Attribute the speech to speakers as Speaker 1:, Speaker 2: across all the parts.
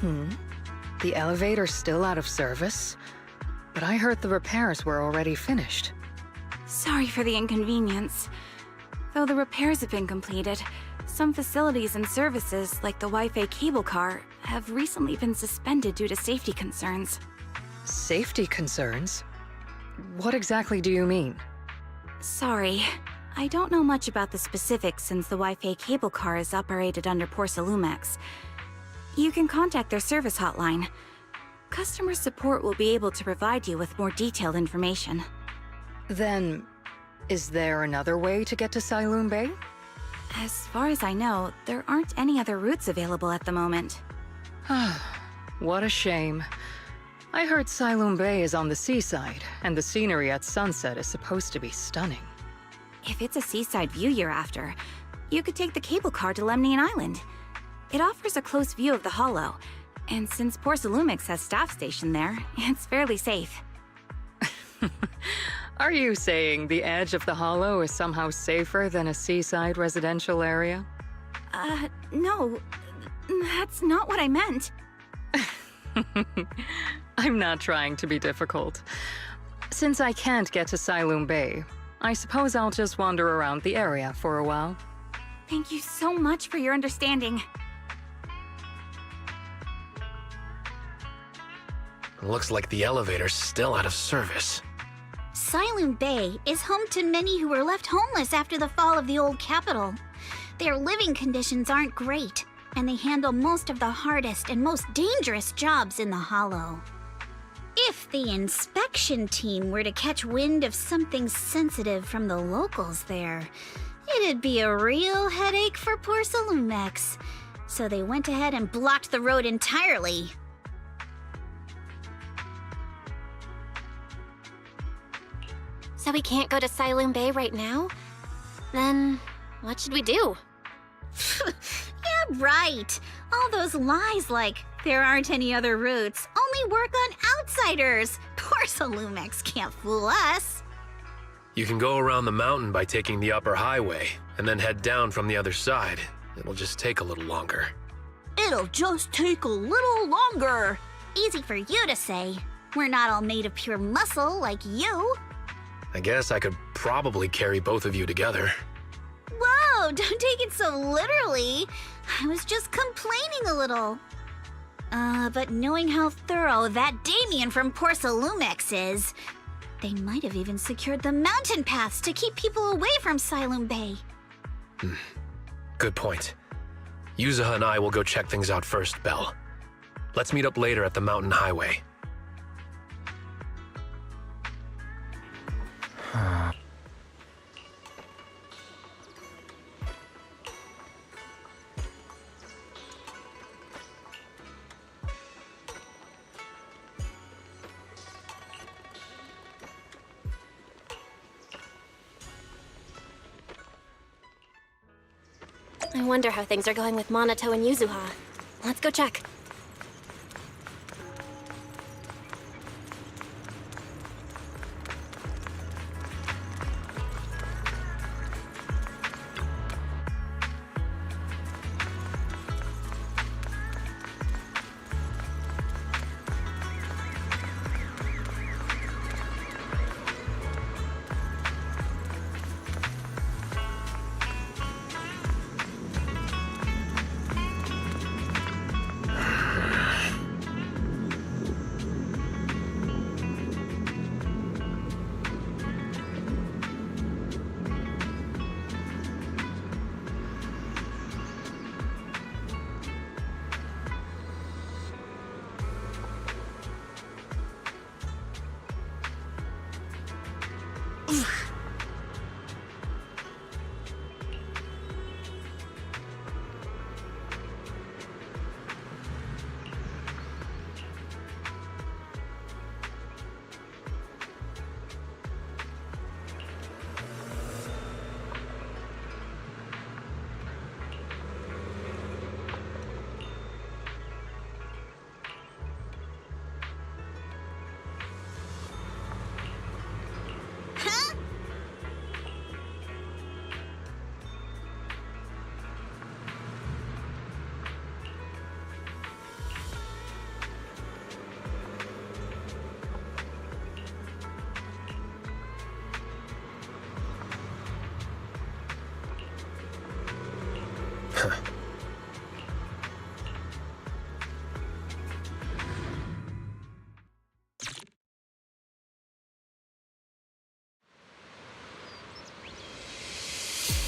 Speaker 1: The elevator's still out of service? But I heard the repairs were already finished.
Speaker 2: Sorry for the inconvenience. Though the repairs have been completed, some facilities and services, like the Wi-Fi cable car, have recently been suspended due to safety concerns.
Speaker 1: Safety concerns? What exactly do you mean?
Speaker 2: Sorry, I don't know much about the specifics since the Wi-Fi cable car is operated under Porcelumex. You can contact their service hotline. Customer support will be able to provide you with more detailed information.
Speaker 1: Then, is there another way to get to Sailoon Bay?
Speaker 2: As far as I know, there aren't any other routes available at the moment.
Speaker 1: What a shame. I heard Sailoon Bay is on the seaside, and the scenery at sunset is supposed to be stunning.
Speaker 2: If it's a seaside view you're after, you could take the cable car to Lemnian Island. It offers a close view of the Hollow, and since Porcelumex has staff stationed there, it's fairly safe.
Speaker 1: Are you saying the edge of the Hollow is somehow safer than a seaside residential area?
Speaker 2: No. That's not what I meant.
Speaker 1: I'm not trying to be difficult. Since I can't get to Sailoon Bay, I suppose I'll just wander around the area for a while.
Speaker 2: Thank you so much for your understanding.
Speaker 3: Looks like the elevator's still out of service.
Speaker 4: Sailoon Bay is home to many who were left homeless after the fall of the old capital. Their living conditions aren't great, and they handle most of the hardest and most dangerous jobs in the Hollow. If the inspection team were to catch wind of something sensitive from the locals there, it'd be a real headache for Porcelumex. So they went ahead and blocked the road entirely.
Speaker 5: So we can't go to Sailoon Bay right now? Then, what should we do?
Speaker 4: Yeah, right. All those lies like, there aren't any other routes, only work on outsiders. Porcelumex can't fool us.
Speaker 3: You can go around the mountain by taking the upper highway, and then head down from the other side. It'll just take a little longer.
Speaker 4: It'll just take a little longer. Easy for you to say. We're not all made of pure muscle like you.
Speaker 3: I guess I could probably carry both of you together.
Speaker 4: Whoa, don't take it so literally. I was just complaining a little. But knowing how thorough that Damien from Porcelumex is, they might have even secured the mountain paths to keep people away from Sailoon Bay.
Speaker 3: Good point. Yuzuha and I will go check things out first, Belle. Let's meet up later at the mountain highway.
Speaker 5: I wonder how things are going with Monato and Yuzuha. Let's go check.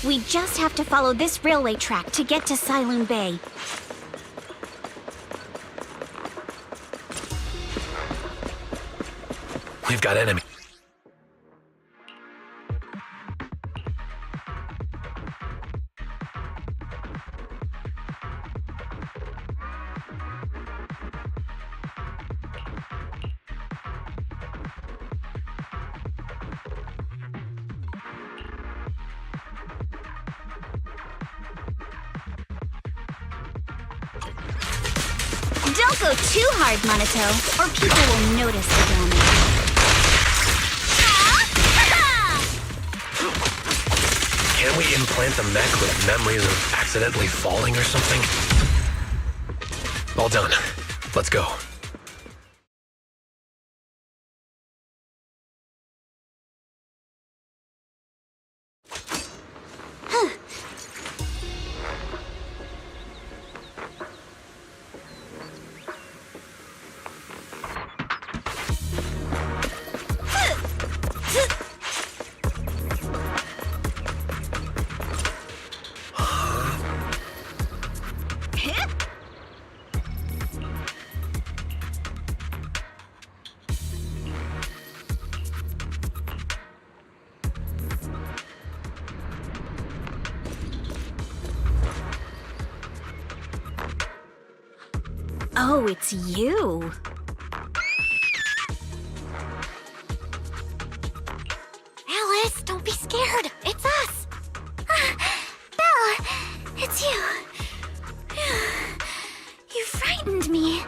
Speaker 4: We just have to follow this railway track to get to Sailoon Bay.
Speaker 3: We've got enemy.
Speaker 4: Don't go too hard, Monato, or people will notice the damage.
Speaker 3: Can we implant the mech with memories of accidentally falling or something? All done. Let's go.
Speaker 2: Oh, it's you.
Speaker 5: Alice, don't be scared. It's us.
Speaker 2: Belle, it's you. You frightened me.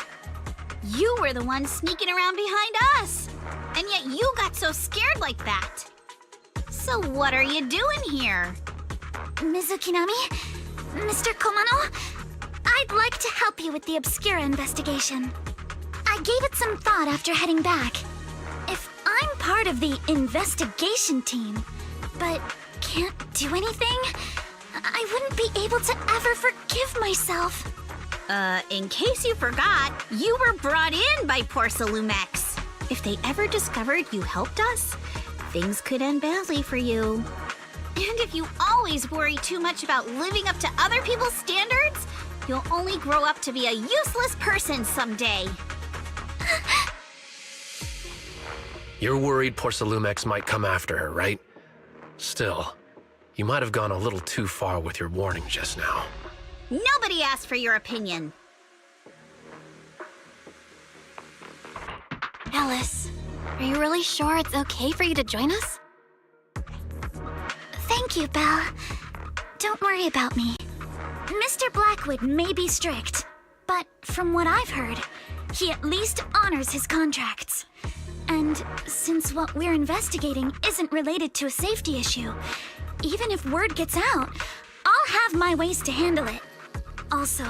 Speaker 4: You were the one sneaking around behind us. And yet you got so scared like that. So what are you doing here?
Speaker 2: Mizukinami? Mr. Komano? I'd like to help you with the Obscura investigation. I gave it some thought after heading back. If I'm part of the investigation team, but can't do anything, I wouldn't be able to ever forgive myself.
Speaker 4: In case you forgot, you were brought in by Porcelumex. If they ever discovered you helped us, things could end badly for you. And if you always worry too much about living up to other people's standards, you'll only grow up to be a useless person someday.
Speaker 3: You're worried Porcelumex might come after her, right? Still, you might have gone a little too far with your warning just now.
Speaker 4: Nobody asked for your opinion.
Speaker 5: Alice, are you really sure it's okay for you to join us?
Speaker 2: Thank you, Belle. Don't worry about me. Mr. Blackwood may be strict, but from what I've heard, he at least honors his contracts. And since what we're investigating isn't related to a safety issue, even if word gets out, I'll have my ways to handle it. Also,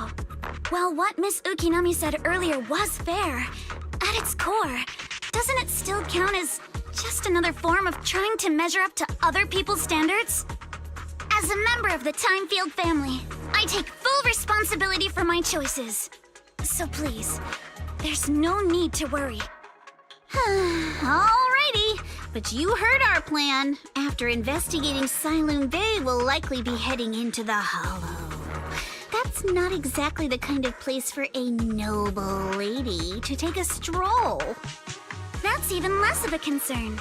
Speaker 2: while what Miss Ukinami said earlier was fair, at its core, doesn't it still count as just another form of trying to measure up to other people's standards? As a member of the Timefield family, I take full responsibility for my choices. So please, there's no need to worry.
Speaker 4: Alrighty, but you heard our plan. After investigating Sailoon Bay, we'll likely be heading into the Hollow. That's not exactly the kind of place for a noble lady to take a stroll.
Speaker 2: That's even less of a concern.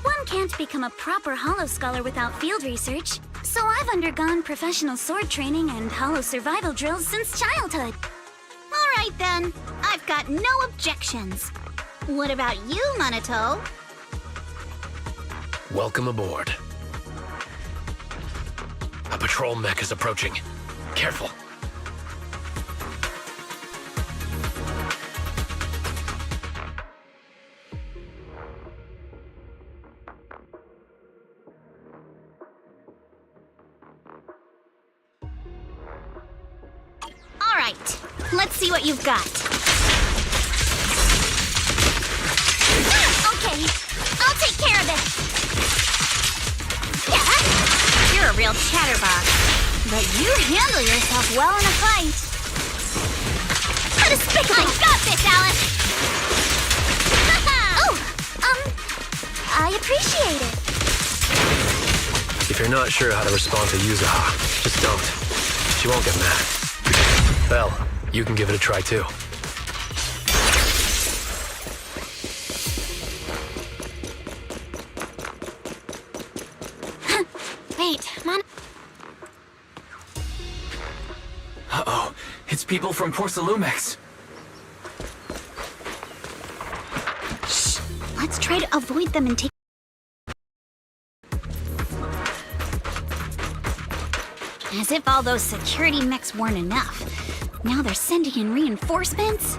Speaker 2: One can't become a proper Hollow scholar without field research, so I've undergone professional sword training and Hollow survival drills since childhood.
Speaker 4: Alright then, I've got no objections. What about you, Monato?
Speaker 3: Welcome aboard. A patrol mech is approaching. Careful.
Speaker 4: Alright, let's see what you've got.
Speaker 2: Okay, I'll take care of it.
Speaker 4: You're a real chatterbox. But you handle yourself well in a fight. How despicable! I got this, Alice! Oh, I appreciate it.
Speaker 3: If you're not sure how to respond to Yuzaha, just don't. She won't get mad. Belle, you can give it a try too.
Speaker 5: Wait, Mon.
Speaker 6: Uh-oh, it's people from Porcelumex.
Speaker 4: Shh, let's try to avoid them and take... As if all those security mechs weren't enough. Now they're sending in reinforcements?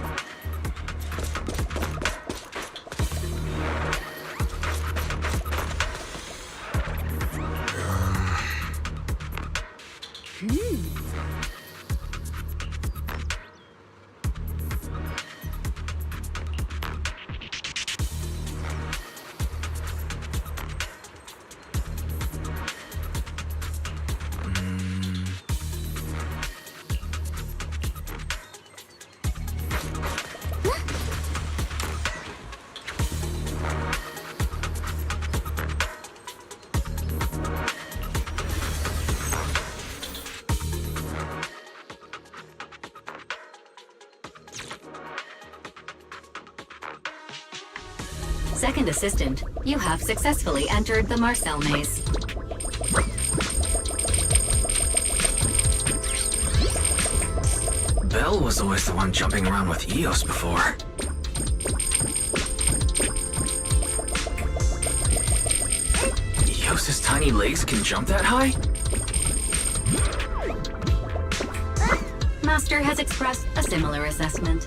Speaker 7: Second Assistant, you have successfully entered the Marcel Maze.
Speaker 6: Belle was always the one jumping around with Eos before. Eos's tiny legs can jump that high?
Speaker 7: Master has expressed a similar assessment.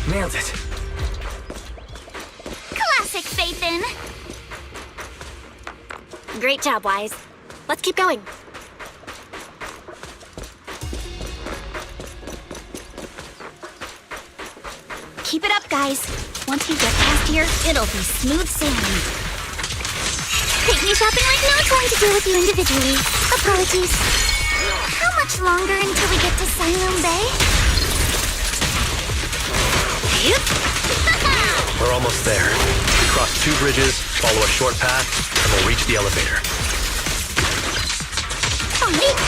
Speaker 6: Nailed it.
Speaker 4: Classic Phaethon!
Speaker 5: Great job, Wise. Let's keep going.
Speaker 4: Keep it up, guys. Once we get past here, it'll be smooth sailing. Take me shopping like no trying to deal with you individually. Apologies. How much longer until we get to Silum Bay?
Speaker 3: We're almost there. We cross 2 bridges, follow a short path, and we'll reach the elevator.
Speaker 4: Oh, wait.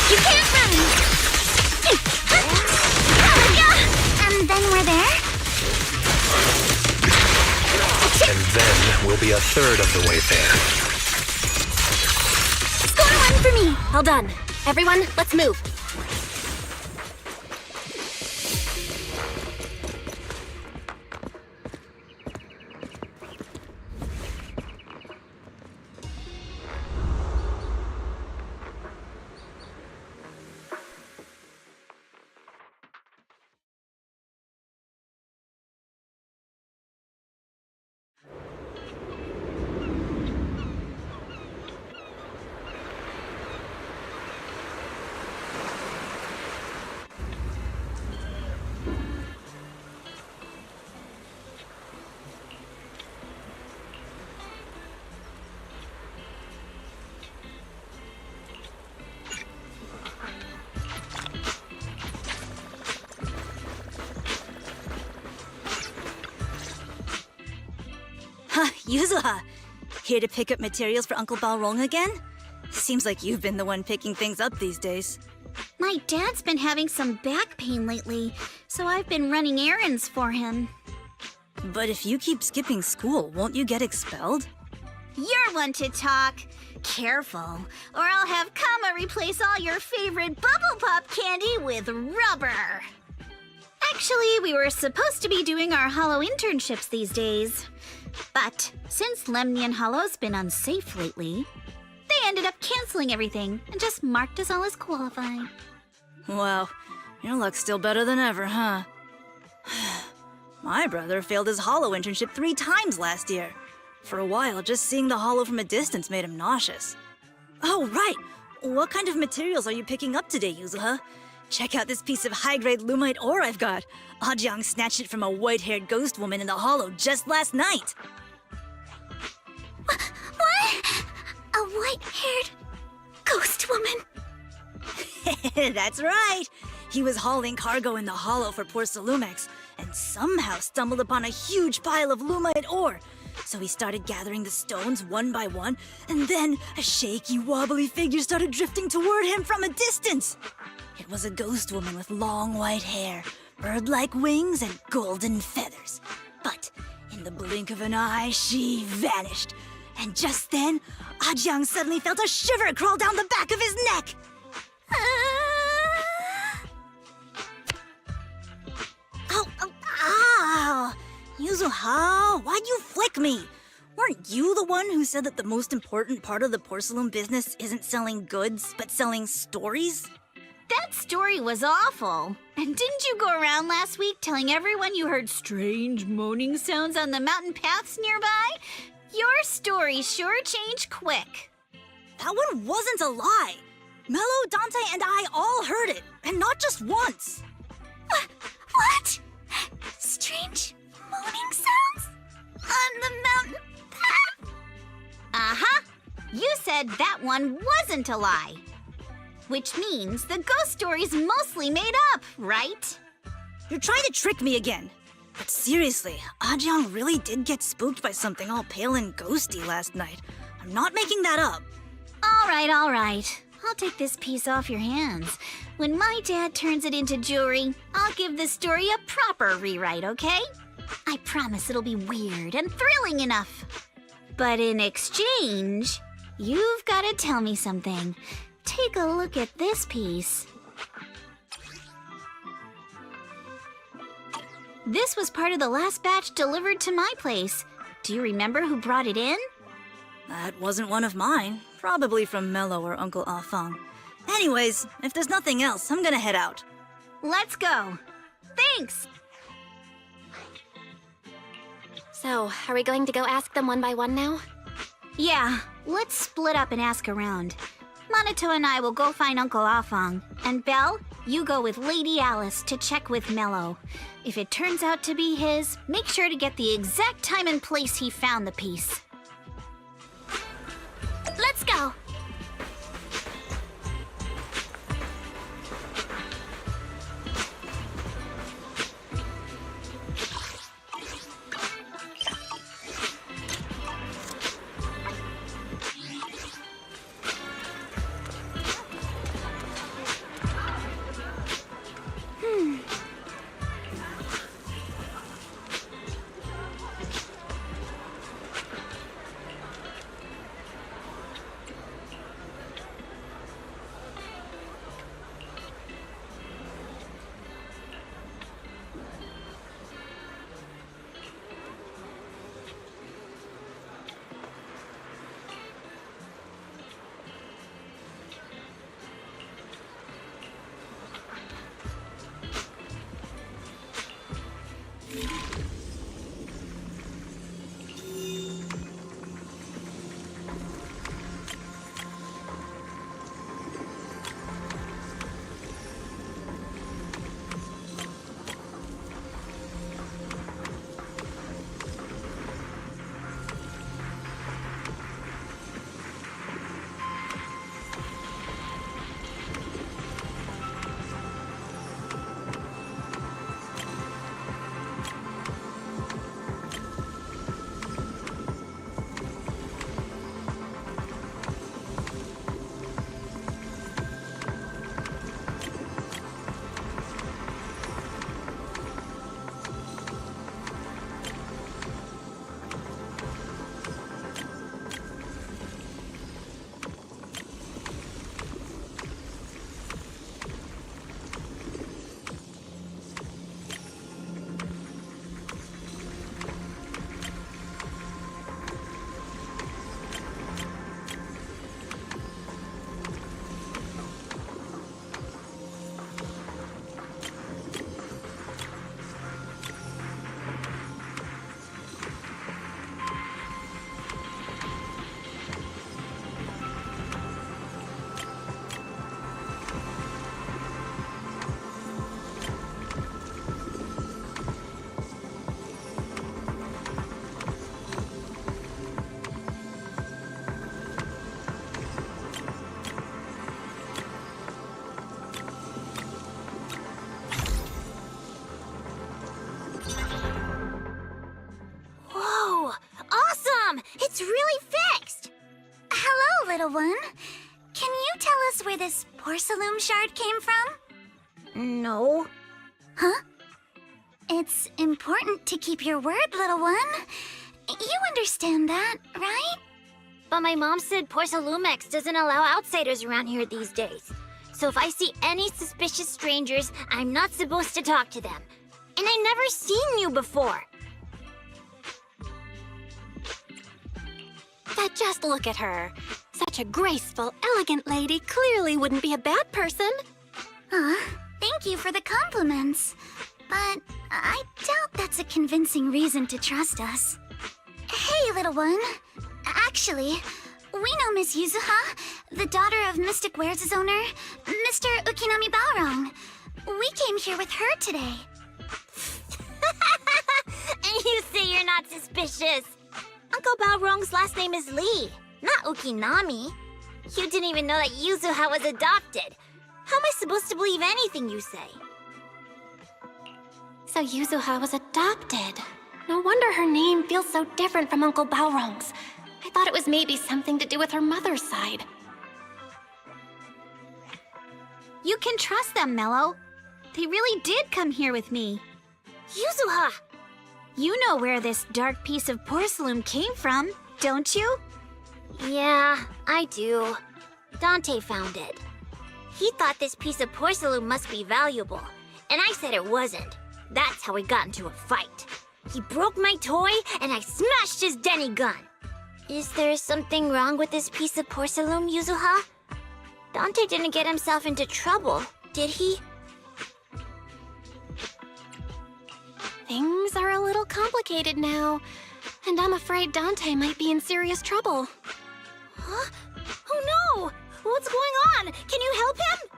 Speaker 4: You can't run! And then we're there?
Speaker 3: And then we'll be a third of the way there.
Speaker 4: Score 1 for me!
Speaker 5: All done. Everyone, let's move.
Speaker 8: Yuzuha, here to pick up materials for Uncle Balrong again? Seems like you've been the one picking things up these days.
Speaker 4: My dad's been having some back pain lately, so I've been running errands for him.
Speaker 8: But if you keep skipping school, won't you get expelled?
Speaker 4: You're one to talk. Careful, or I'll have Kama replace all your favorite bubble pop candy with rubber. Actually, we were supposed to be doing our Hollow internships these days. But since Lemnian Hollow's been unsafe lately, they ended up canceling everything and just marked us all as qualified.
Speaker 8: Wow, your luck's still better than ever, huh? My brother failed his Hollow internship 3 times last year. For a while, just seeing the Hollow from a distance made him nauseous. Oh, right! What kind of materials are you picking up today, Yuzuha? Check out this piece of high-grade lumite ore I've got. Ajang snatched it from a white-haired ghost woman in the Hollow just last night.
Speaker 4: What? A white-haired ghost woman?
Speaker 8: That's right! He was hauling cargo in the Hollow for poor Salumex, and somehow stumbled upon a huge pile of lumite ore. So he started gathering the stones one by one, and then a shaky, wobbly figure started drifting toward him from a distance. It was a ghost woman with long white hair, bird-like wings, and golden feathers. But in the blink of an eye, she vanished. And just then, Ajang suddenly felt a shiver crawl down the back of his neck. Ow! Yuzuha, why'd you flick me? Weren't you the one who said that the most important part of the porcelain business isn't selling goods, but selling stories?
Speaker 4: That story was awful. And didn't you go around last week telling everyone you heard strange moaning sounds on the mountain paths nearby? Your story sure changed quick.
Speaker 8: That one wasn't a lie. Mello, Dante, and I all heard it, and not just once.
Speaker 4: What? Strange moaning sounds? On the mountain path? Uh-huh. You said that one wasn't a lie. Which means the ghost story's mostly made up, right?
Speaker 8: You're trying to trick me again. But seriously, Ajang really did get spooked by something all pale and ghosty last night. I'm not making that up.
Speaker 4: All right. I'll take this piece off your hands. When my dad turns it into jewelry, I'll give the story a proper rewrite, okay? I promise it'll be weird and thrilling enough. But in exchange, you've got to tell me something. Take a look at this piece. This was part of the last batch delivered to my place. Do you remember who brought it in?
Speaker 8: That wasn't one of mine. Probably from Mello or Uncle Afang. Anyways, if there's nothing else, I'm gonna head out.
Speaker 4: Let's go. Thanks.
Speaker 5: So, are we going to go ask them one by one now?
Speaker 4: Yeah, let's split up and ask around. Monato and I will go find Uncle Afang. And Belle, you go with Lady Alice to check with Mello. If it turns out to be his, make sure to get the exact time and place he found the piece.
Speaker 5: Let's go!
Speaker 4: little one. Can you tell us where this porcelain shard came from?
Speaker 5: No.
Speaker 4: Huh? It's important to keep your word, little one. You understand that, right?
Speaker 5: But my mom said Porcelumex doesn't allow outsiders around here these days. So if I see any suspicious strangers, I'm not supposed to talk to them. And I never seen you before. But just look at her. Such a graceful, elegant lady clearly wouldn't be a bad person.
Speaker 4: Thank you for the compliments. But I doubt that's a convincing reason to trust us. Hey, little one. Actually, we know Miss Yuzuha, the daughter of Mystic Wares' owner, Mr. Ukinami Balrong. We came here with her today.
Speaker 5: And you say you're not suspicious. Uncle Balrong's last name is Lee, not Ukinami. You didn't even know that Yuzuha was adopted. How am I supposed to believe anything you say? So Yuzuha was adopted. No wonder her name feels so different from Uncle Balrong's. I thought it was maybe something to do with her mother's side.
Speaker 4: You can trust them, Mello. They really did come here with me.
Speaker 5: Yuzuha!
Speaker 4: You know where this dark piece of porcelain came from, don't you?
Speaker 5: Yeah, I do. Dante found it. He thought this piece of porcelain must be valuable, and I said it wasn't. That's how we got into a fight. He broke my toy, and I smashed his Denny gun. Is there something wrong with this piece of porcelain, Yuzuha? Dante didn't get himself into trouble, did he? Things are a little complicated now, and I'm afraid Dante might be in serious trouble. Huh? Oh no! What's going on? Can you help him?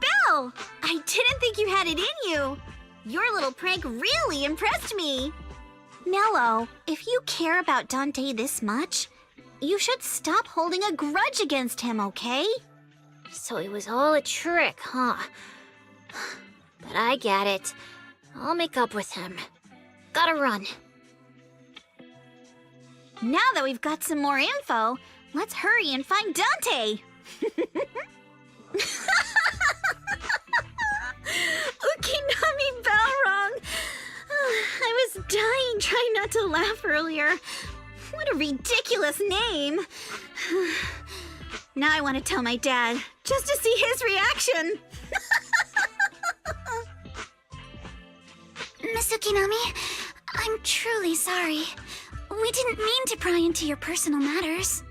Speaker 4: Belle! I didn't think you had it in you. Your little prank really impressed me. Nello, if you care about Dante this much, you should stop holding a grudge against him, okay?
Speaker 5: So it was all a trick, huh? But I get it. I'll make up with him. Gotta run.
Speaker 4: Now that we've got some more info, let's hurry and find Dante! Ukinami Balrong! I was dying trying not to laugh earlier. What a ridiculous name! Now I want to tell my dad, just to see his reaction! Miss Ukinami, I'm truly sorry. We didn't mean to pry into your personal matters.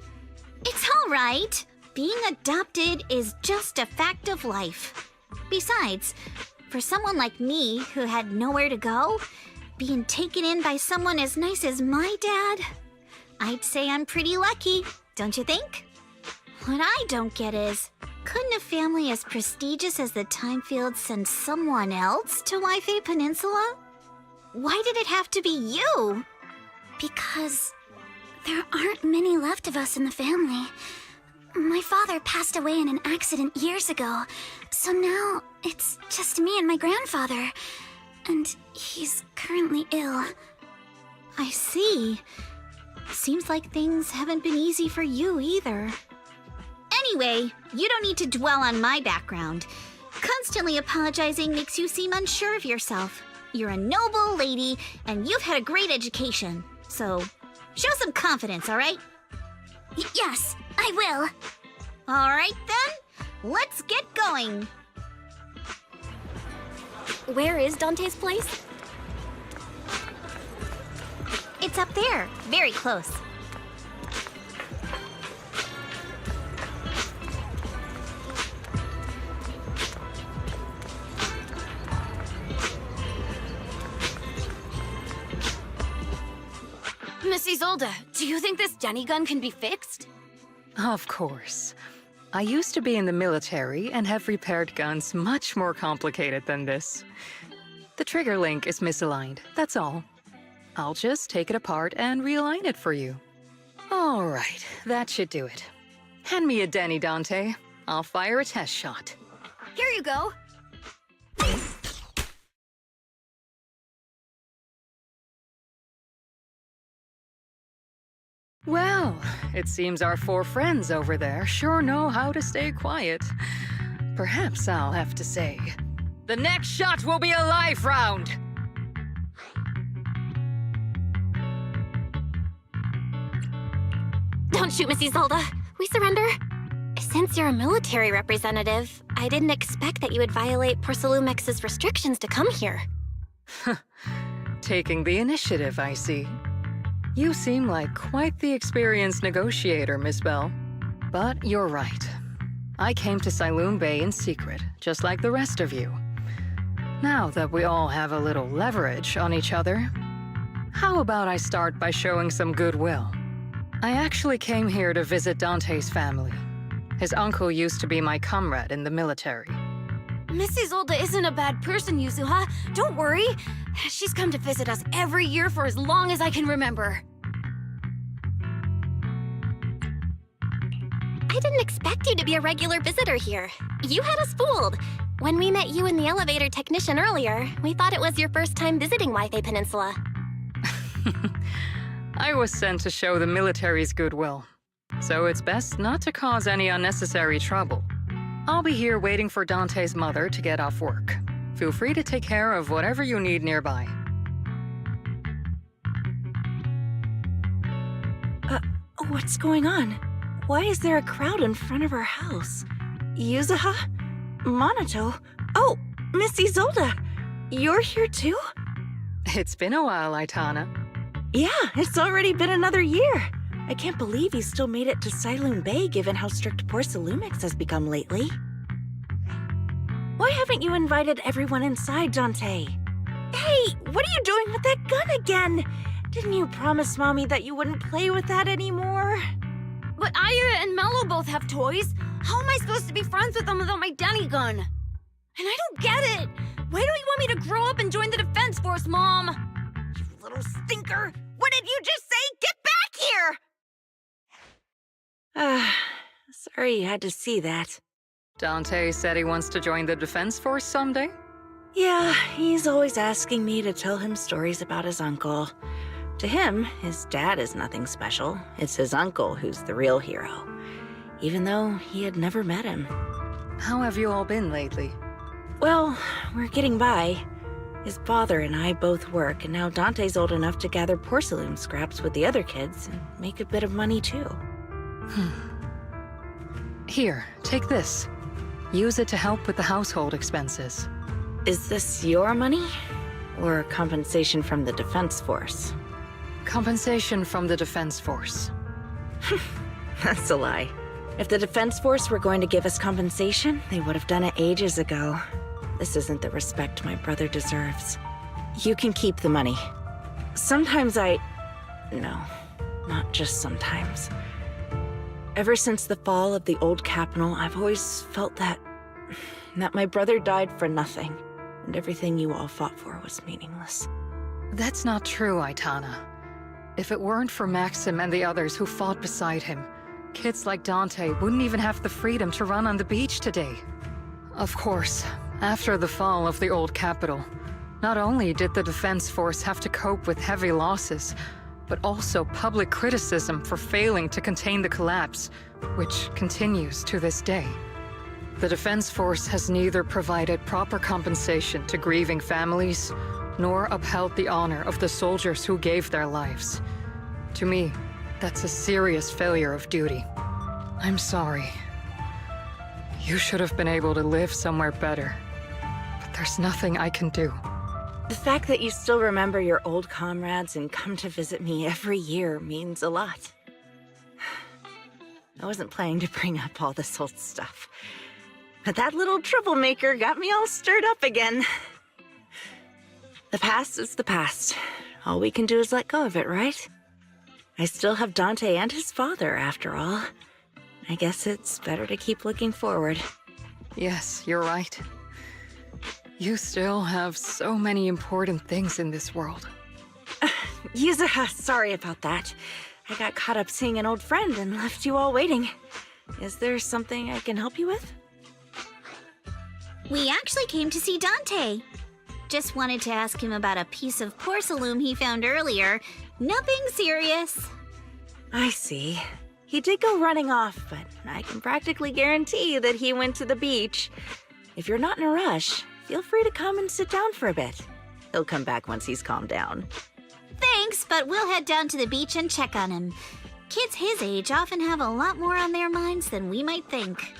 Speaker 4: It's all right. Being adopted is just a fact of life. Besides, for someone like me who had nowhere to go, being taken in by someone as nice as my dad, I'd say I'm pretty lucky, don't you think? What I don't get is, couldn't a family as prestigious as the Timefields send someone else to Waifei Peninsula? Why did it have to be you? Because there aren't many left of us in the family. My father passed away in an accident years ago, so now it's just me and my grandfather. And he's currently ill. I see. Seems like things haven't been easy for you either. Anyway, you don't need to dwell on my background. Constantly apologizing makes you seem unsure of yourself. You're a noble lady, and you've had a great education. So, show some confidence, all right?
Speaker 2: Yes, I will.
Speaker 4: All right, then. Let's get going.
Speaker 5: Where is Dante's place?
Speaker 4: It's up there, very close.
Speaker 5: Miss Isolde, do you think this Denny gun can be fixed?
Speaker 1: Of course. I used to be in the military and have repaired guns much more complicated than this. The trigger link is misaligned, that's all. I'll just take it apart and realign it for you. All right, that should do it. Hand me a Denny, Dante. I'll fire a test shot.
Speaker 5: Here you go.
Speaker 1: Well, it seems our 4 friends over there sure know how to stay quiet. Perhaps I'll have to say, the next shot will be a life round!
Speaker 5: Don't shoot, Miss Isolde. We surrender. Since you're a military representative, I didn't expect that you would violate Porcelumex's restrictions to come here.
Speaker 1: Taking the initiative, I see. You seem like quite the experienced negotiator, Miss Bell. But you're right. I came to Siloon Bay in secret, just like the rest of you. Now that we all have a little leverage on each other, how about I start by showing some goodwill? I actually came here to visit Dante's family. His uncle used to be my comrade in the military.
Speaker 2: Miss Isolde isn't a bad person, Yuzuha. Don't worry. She's come to visit us every year for as long as I can remember.
Speaker 5: I didn't expect you to be a regular visitor here. You had us fooled. When we met you and the elevator technician earlier, we thought it was your first time visiting Wi-Fi Peninsula.
Speaker 1: I was sent to show the military's goodwill, so it's best not to cause any unnecessary trouble. I'll be here waiting for Dante's mother to get off work. Feel free to take care of whatever you need nearby.
Speaker 8: What's going on? Why is there a crowd in front of our house? Yuzuha? Monato? Oh, Miss Isolde! You're here too?
Speaker 1: It's been a while, Aitana.
Speaker 8: Yeah, it's already been another year. I can't believe you still made it to Siloon Bay given how strict Porcelumix has become lately. Why haven't you invited everyone inside, Dante? Hey, what are you doing with that gun again? Didn't you promise Mommy that you wouldn't play with that anymore?
Speaker 2: But Aya and Mello both have toys. How am I supposed to be friends with them without my Denny gun? And I don't get it. Why don't you want me to grow up and join the Defense Force, Mom? You little stinker. What did you just say? Get back here!
Speaker 8: Sorry you had to see that.
Speaker 1: Dante said he wants to join the Defense Force someday?
Speaker 8: Yeah, he's always asking me to tell him stories about his uncle. To him, his dad is nothing special. It's his uncle who's the real hero, even though he had never met him.
Speaker 1: How have you all been lately?
Speaker 8: Well, we're getting by. His father and I both work, and now Dante's old enough to gather porcelain scraps with the other kids and make a bit of money too.
Speaker 1: Here, take this. Use it to help with the household expenses.
Speaker 8: Is this your money? Or compensation from the Defense Force?
Speaker 1: Compensation from the Defense Force.
Speaker 8: That's a lie. If the Defense Force were going to give us compensation, they would have done it ages ago. This isn't the respect my brother deserves. You can keep the money. Sometimes No, not just sometimes. Ever since the fall of the old capital, I've always felt that my brother died for nothing, and everything you all fought for was meaningless.
Speaker 1: That's not true, Aitana. If it weren't for Maxim and the others who fought beside him, kids like Dante wouldn't even have the freedom to run on the beach today. Of course, after the fall of the old capital, not only did the Defense Force have to cope with heavy losses, but also public criticism for failing to contain the collapse, which continues to this day. The Defense Force has neither provided proper compensation to grieving families, nor upheld the honor of the soldiers who gave their lives. To me, that's a serious failure of duty. I'm sorry. You should have been able to live somewhere better, but there's nothing I can do.
Speaker 8: The fact that you still remember your old comrades and come to visit me every year means a lot. I wasn't planning to bring up all this old stuff, but that little troublemaker got me all stirred up again. The past is the past. All we can do is let go of it, right? I still have Dante and his father, after all. I guess it's better to keep looking forward.
Speaker 1: Yes, you're right. You still have so many important things in this world.
Speaker 8: Yuzuha, sorry about that. I got caught up seeing an old friend and left you all waiting. Is there something I can help you with?
Speaker 4: We actually came to see Dante. Just wanted to ask him about a piece of porcelain he found earlier. Nothing serious.
Speaker 9: I see. He did go running off, but I can practically guarantee that he went to the beach. If you're not in a rush, feel free to come and sit down for a bit. He'll come back once he's calmed down.
Speaker 4: Thanks, but we'll head down to the beach and check on him. Kids his age often have a lot more on their minds than we might think.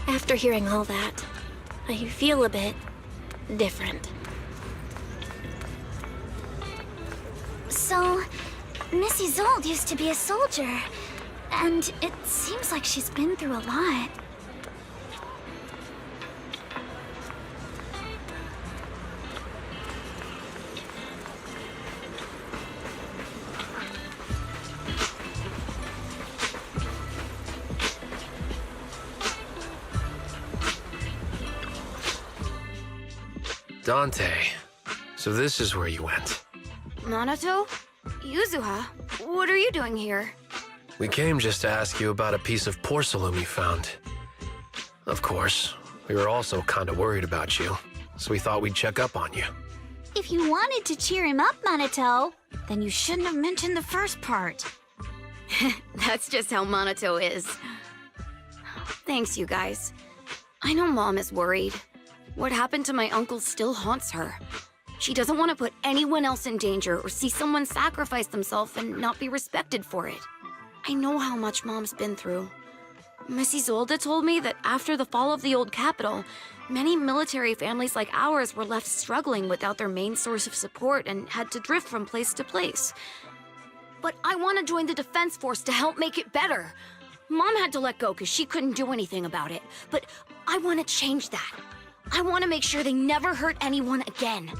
Speaker 5: After hearing all that, I feel a bit different.
Speaker 4: So, Miss Isolde used to be a soldier, and it seems like she's been through a lot.
Speaker 3: Dante, so this is where you went.
Speaker 2: Minato? Yuzuha? What are you doing here?
Speaker 3: We came just to ask you about a piece of porcelain we found. Of course, we were also kind of worried about you, so we thought we'd check up on you.
Speaker 4: If you wanted to cheer him up, Minato, then you shouldn't have mentioned the first part.
Speaker 2: That's just how Minato is. Thanks, you guys. I know Mom is worried. What happened to my uncle still haunts her. She doesn't want to put anyone else in danger or see someone sacrifice themselves and not be respected for it. I know how much Mom's been through. Miss Isolde told me that after the fall of the old capital, many military families like ours were left struggling without their main source of support and had to drift from place to place. But I want to join the defense force to help make it better. Mom had to let go because she couldn't do anything about it, but I want to change that. I want to make sure they never hurt anyone again.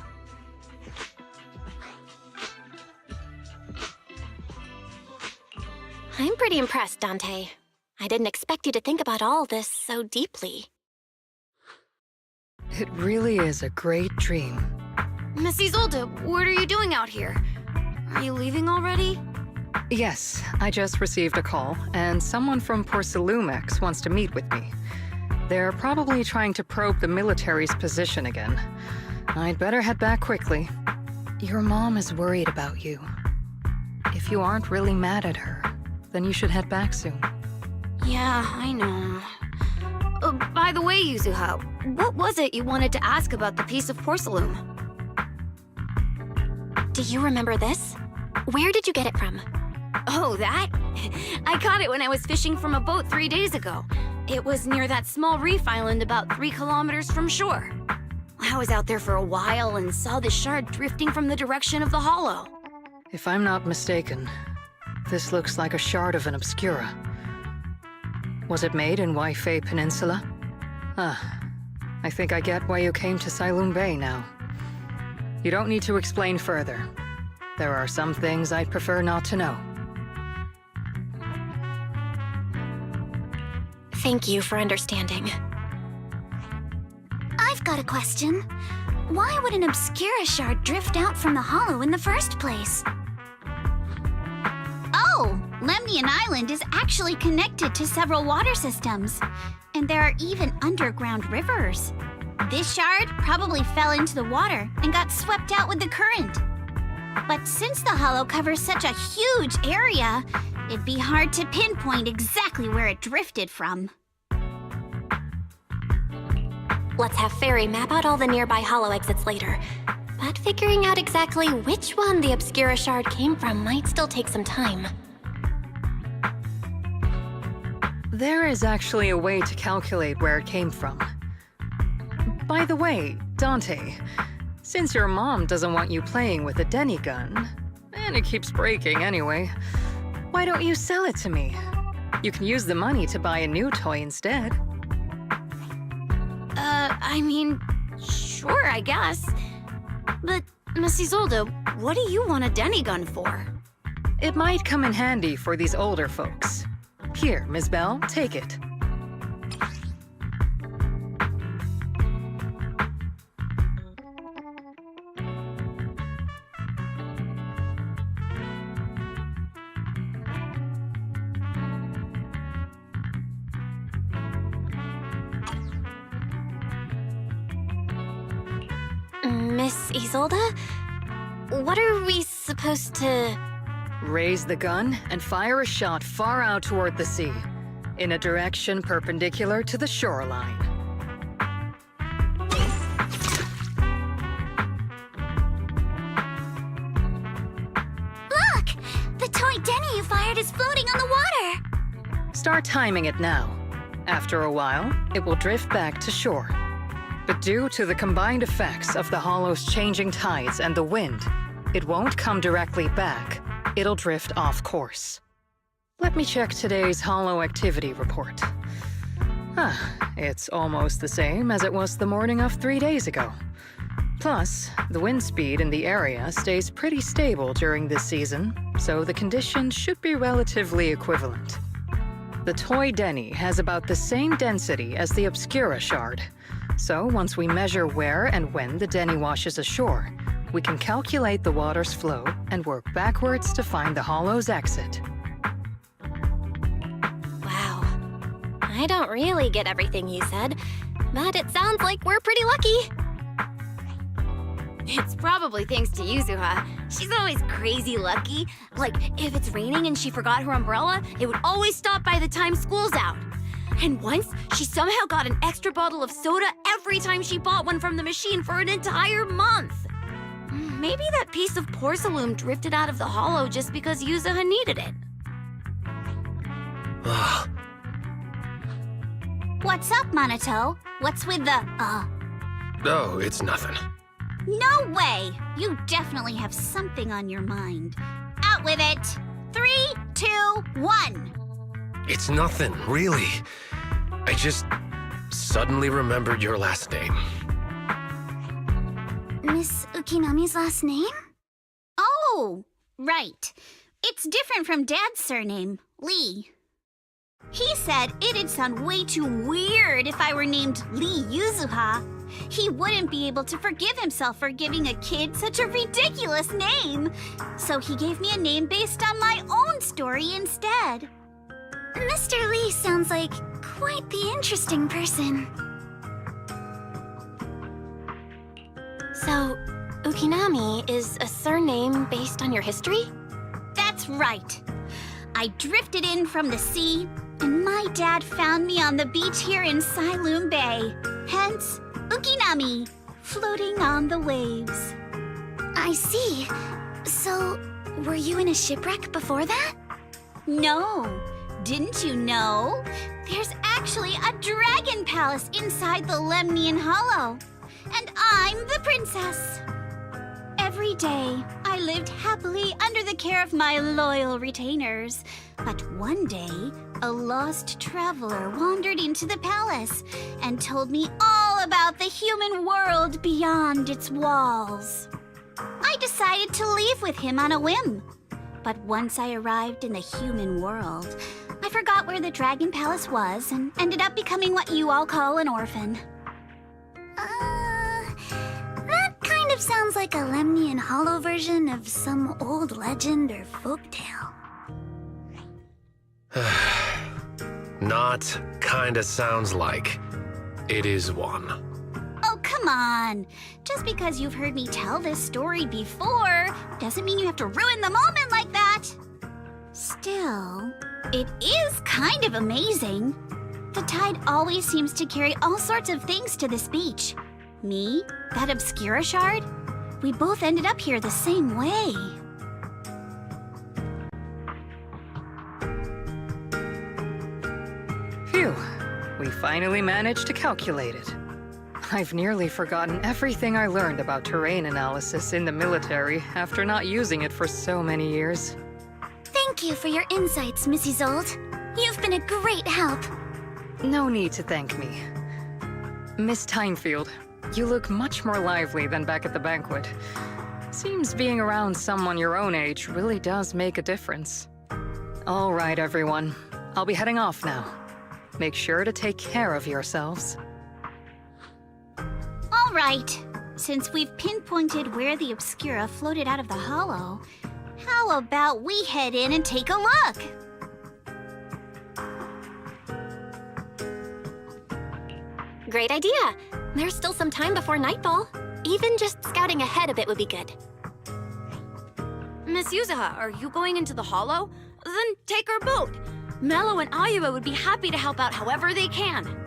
Speaker 5: I'm pretty impressed, Dante. I didn't expect you to think about all this so deeply.
Speaker 1: It really is a great dream.
Speaker 2: Miss Isolde, what are you doing out here? Are you leaving already?
Speaker 1: Yes, I just received a call, and someone from Porcelumex wants to meet with me. They're probably trying to probe the military's position again. I'd better head back quickly. Your mom is worried about you. If you aren't really mad at her, then you should head back soon.
Speaker 2: Yeah, I know. By the way, Yuzuha, what was it you wanted to ask about the piece of porcelain?
Speaker 5: Do you remember this? Where did you get it from?
Speaker 2: Oh, that? I caught it when I was fishing from a boat 3 days ago. It was near that small reef island about 3 kilometers from shore. I was out there for a while and saw the shard drifting from the direction of the hollow.
Speaker 1: If I'm not mistaken, this looks like a shard of an obscura. Was it made in Waifei Peninsula? I think I get why you came to Silum Bay now. You don't need to explain further. There are some things I'd prefer not to know.
Speaker 5: Thank you for understanding.
Speaker 4: I've got a question. Why would an obscura shard drift out from the hollow in the first place? Oh, Lemnian Island is actually connected to several water systems. And there are even underground rivers. This shard probably fell into the water and got swept out with the current. But since the hollow covers such a huge area, it'd be hard to pinpoint exactly where it drifted from.
Speaker 5: Let's have Fairy map out all the nearby hollow exits later. But figuring out exactly which one the Obscura shard came from might still take some time.
Speaker 1: There is actually a way to calculate where it came from. By the way, Dante, since your mom doesn't want you playing with a Denny gun, and it keeps breaking anyway, why don't you sell it to me? You can use the money to buy a new toy instead.
Speaker 2: I mean, sure, I guess. But, Miss Isolde, what do you want a Denny gun for?
Speaker 1: It might come in handy for these older folks. Here, Ms. Bell, take it.
Speaker 5: Miss Isolde? What are we supposed to...
Speaker 1: Raise the gun and fire a shot far out toward the sea, in a direction perpendicular to the shoreline.
Speaker 4: Look! The toy Denny you fired is floating on the water!
Speaker 1: Start timing it now. After a while, it will drift back to shore. But due to the combined effects of the hollow's changing tides and the wind, it won't come directly back. It'll drift off course. Let me check today's hollow activity report. It's almost the same as it was the morning of 3 days ago. Plus, the wind speed in the area stays pretty stable during this season, so the conditions should be relatively equivalent. The toy Denny has about the same density as the Obscura shard, so once we measure where and when the Denny washes ashore, we can calculate the water's flow and work backwards to find the hollow's exit.
Speaker 5: Wow. I don't really get everything you said, but it sounds like we're pretty lucky.
Speaker 2: It's probably thanks to Yuzuha. She's always crazy lucky. Like, if it's raining and she forgot her umbrella, it would always stop by the time school's out. And once, she somehow got an extra bottle of soda every time she bought one from the machine for an entire month. Maybe that piece of porcelain drifted out of the hollow just because Yuzuha needed it.
Speaker 4: What's up, Monato? What's with the,
Speaker 3: Oh, it's nothing.
Speaker 4: No way! You definitely have something on your mind. Out with it! 3, 2, 1!
Speaker 3: It's nothing, really. I just suddenly remembered your last name.
Speaker 4: Miss Ukinami's last name? Oh, right. It's different from Dad's surname, Lee. He said it'd sound way too weird if I were named Lee Yuzuha. He wouldn't be able to forgive himself for giving a kid such a ridiculous name. So he gave me a name based on my own story instead.
Speaker 5: Mr. Lee sounds like quite the interesting person. So, Ukinami is a surname based on your history?
Speaker 4: That's right. I drifted in from the sea, and my dad found me on the beach here in Sailoon Bay. Hence, Ukinami, floating on the waves.
Speaker 5: I see. So, were you in a shipwreck before that?
Speaker 4: No. Didn't you know? There's actually a dragon palace inside the Lemnian Hollow. And I'm the princess. Every day, I lived happily under the care of my loyal retainers. But one day, a lost traveler wandered into the palace and told me all about the human world beyond its walls. I decided to leave with him on a whim. But once I arrived in the human world, I forgot where the Dragon Palace was and ended up becoming what you all call an orphan.
Speaker 5: That kind of sounds like a Lemnian Hollow version of some old legend or folktale.
Speaker 3: Not kinda sounds like. It is one.
Speaker 4: Oh, come on. Just because you've heard me tell this story before doesn't mean you have to ruin the moment like that. Still, it is kind of amazing. The tide always seems to carry all sorts of things to this beach. Me, that Obscura shard, we both ended up here the same way.
Speaker 1: Phew, we finally managed to calculate it. I've nearly forgotten everything I learned about terrain analysis in the military after not using it for so many years.
Speaker 4: Thank you for your insights, Missy Zold. You've been a great help.
Speaker 1: No need to thank me. Miss Tynefield, you look much more lively than back at the banquet. Seems being around someone your own age really does make a difference. All right, everyone. I'll be heading off now. Make sure to take care of yourselves.
Speaker 4: All right. Since we've pinpointed where the Obscura floated out of the hollow, how about we head in and take a look?
Speaker 5: Great idea. There's still some time before nightfall. Even just scouting ahead a bit would be good.
Speaker 2: Miss Yuzaha, are you going into the hollow? Then take our boat. Mello and Ayuba would be happy to help out however they can.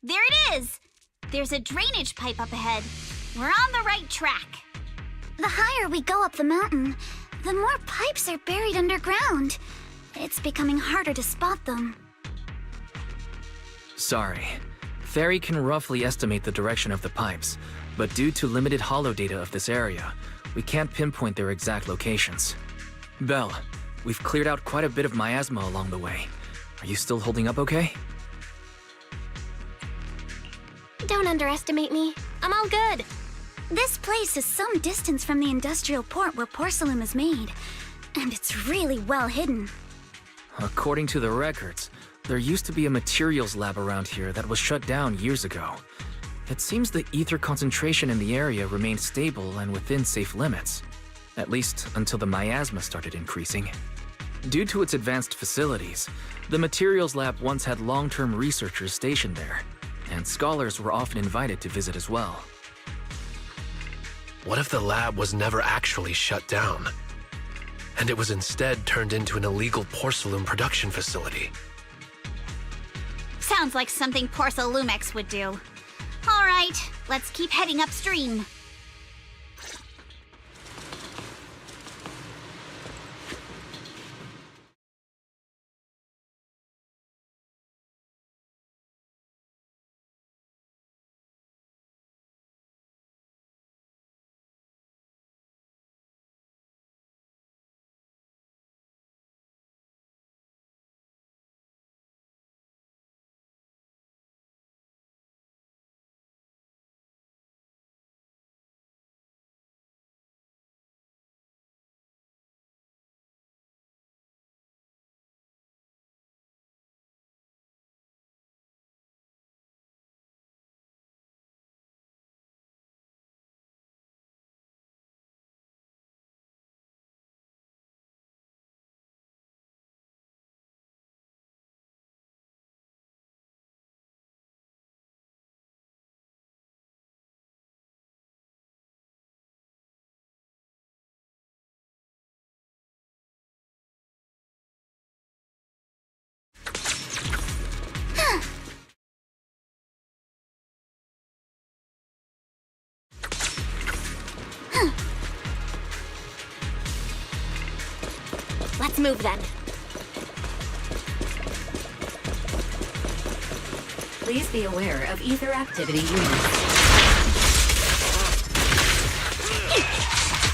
Speaker 4: There it is! There's a drainage pipe up ahead. We're on the right track. The higher we go up the mountain, the more pipes are buried underground. It's becoming harder to spot them.
Speaker 6: Sorry. Fairy can roughly estimate the direction of the pipes, but due to limited holo data of this area, we can't pinpoint their exact locations. Belle, we've cleared out quite a bit of miasma along the way. Are you still holding up okay?
Speaker 5: Don't underestimate me. I'm all good.
Speaker 4: This place is some distance from the industrial port where porcelain is made, and it's really well hidden.
Speaker 6: According to the records, there used to be a materials lab around here that was shut down years ago. It seems the ether concentration in the area remained stable and within safe limits, at least until the miasma started increasing. Due to its advanced facilities, the materials lab once had long-term researchers stationed there, and scholars were often invited to visit as well.
Speaker 3: What if the lab was never actually shut down, and it was instead turned into an illegal porcelain production facility?
Speaker 4: Sounds like something Porcelumex would do. All right, let's keep heading upstream.
Speaker 5: Let's move then.
Speaker 7: Please be aware of ether activity units.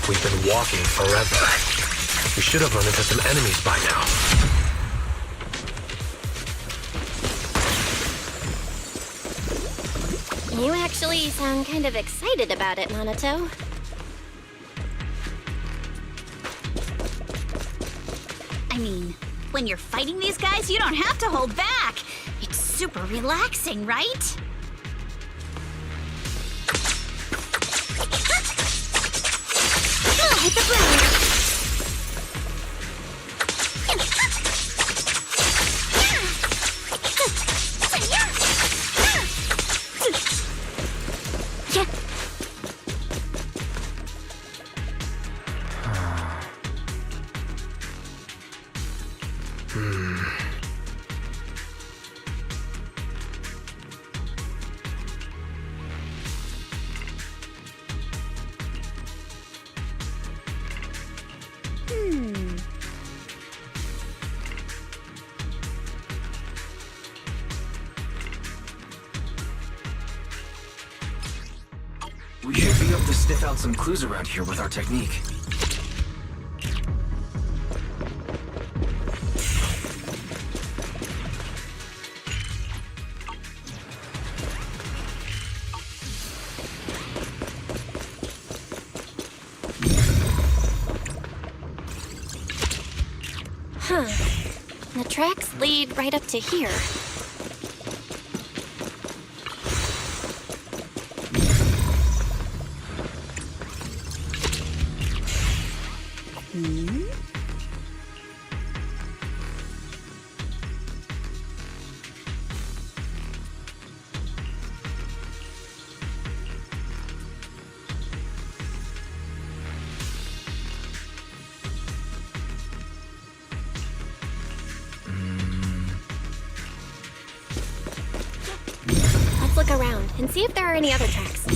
Speaker 3: We've been walking forever. We should have run into some enemies by now.
Speaker 5: You actually sound kind of excited about it, Nanato.
Speaker 4: I mean, when you're fighting these guys, you don't have to hold back. It's super relaxing, right? Hit the ground.
Speaker 6: We should be able to sniff out some clues around here with our technique.
Speaker 5: Huh. The tracks lead right up to here. Let's look around and see if there are any other tracks.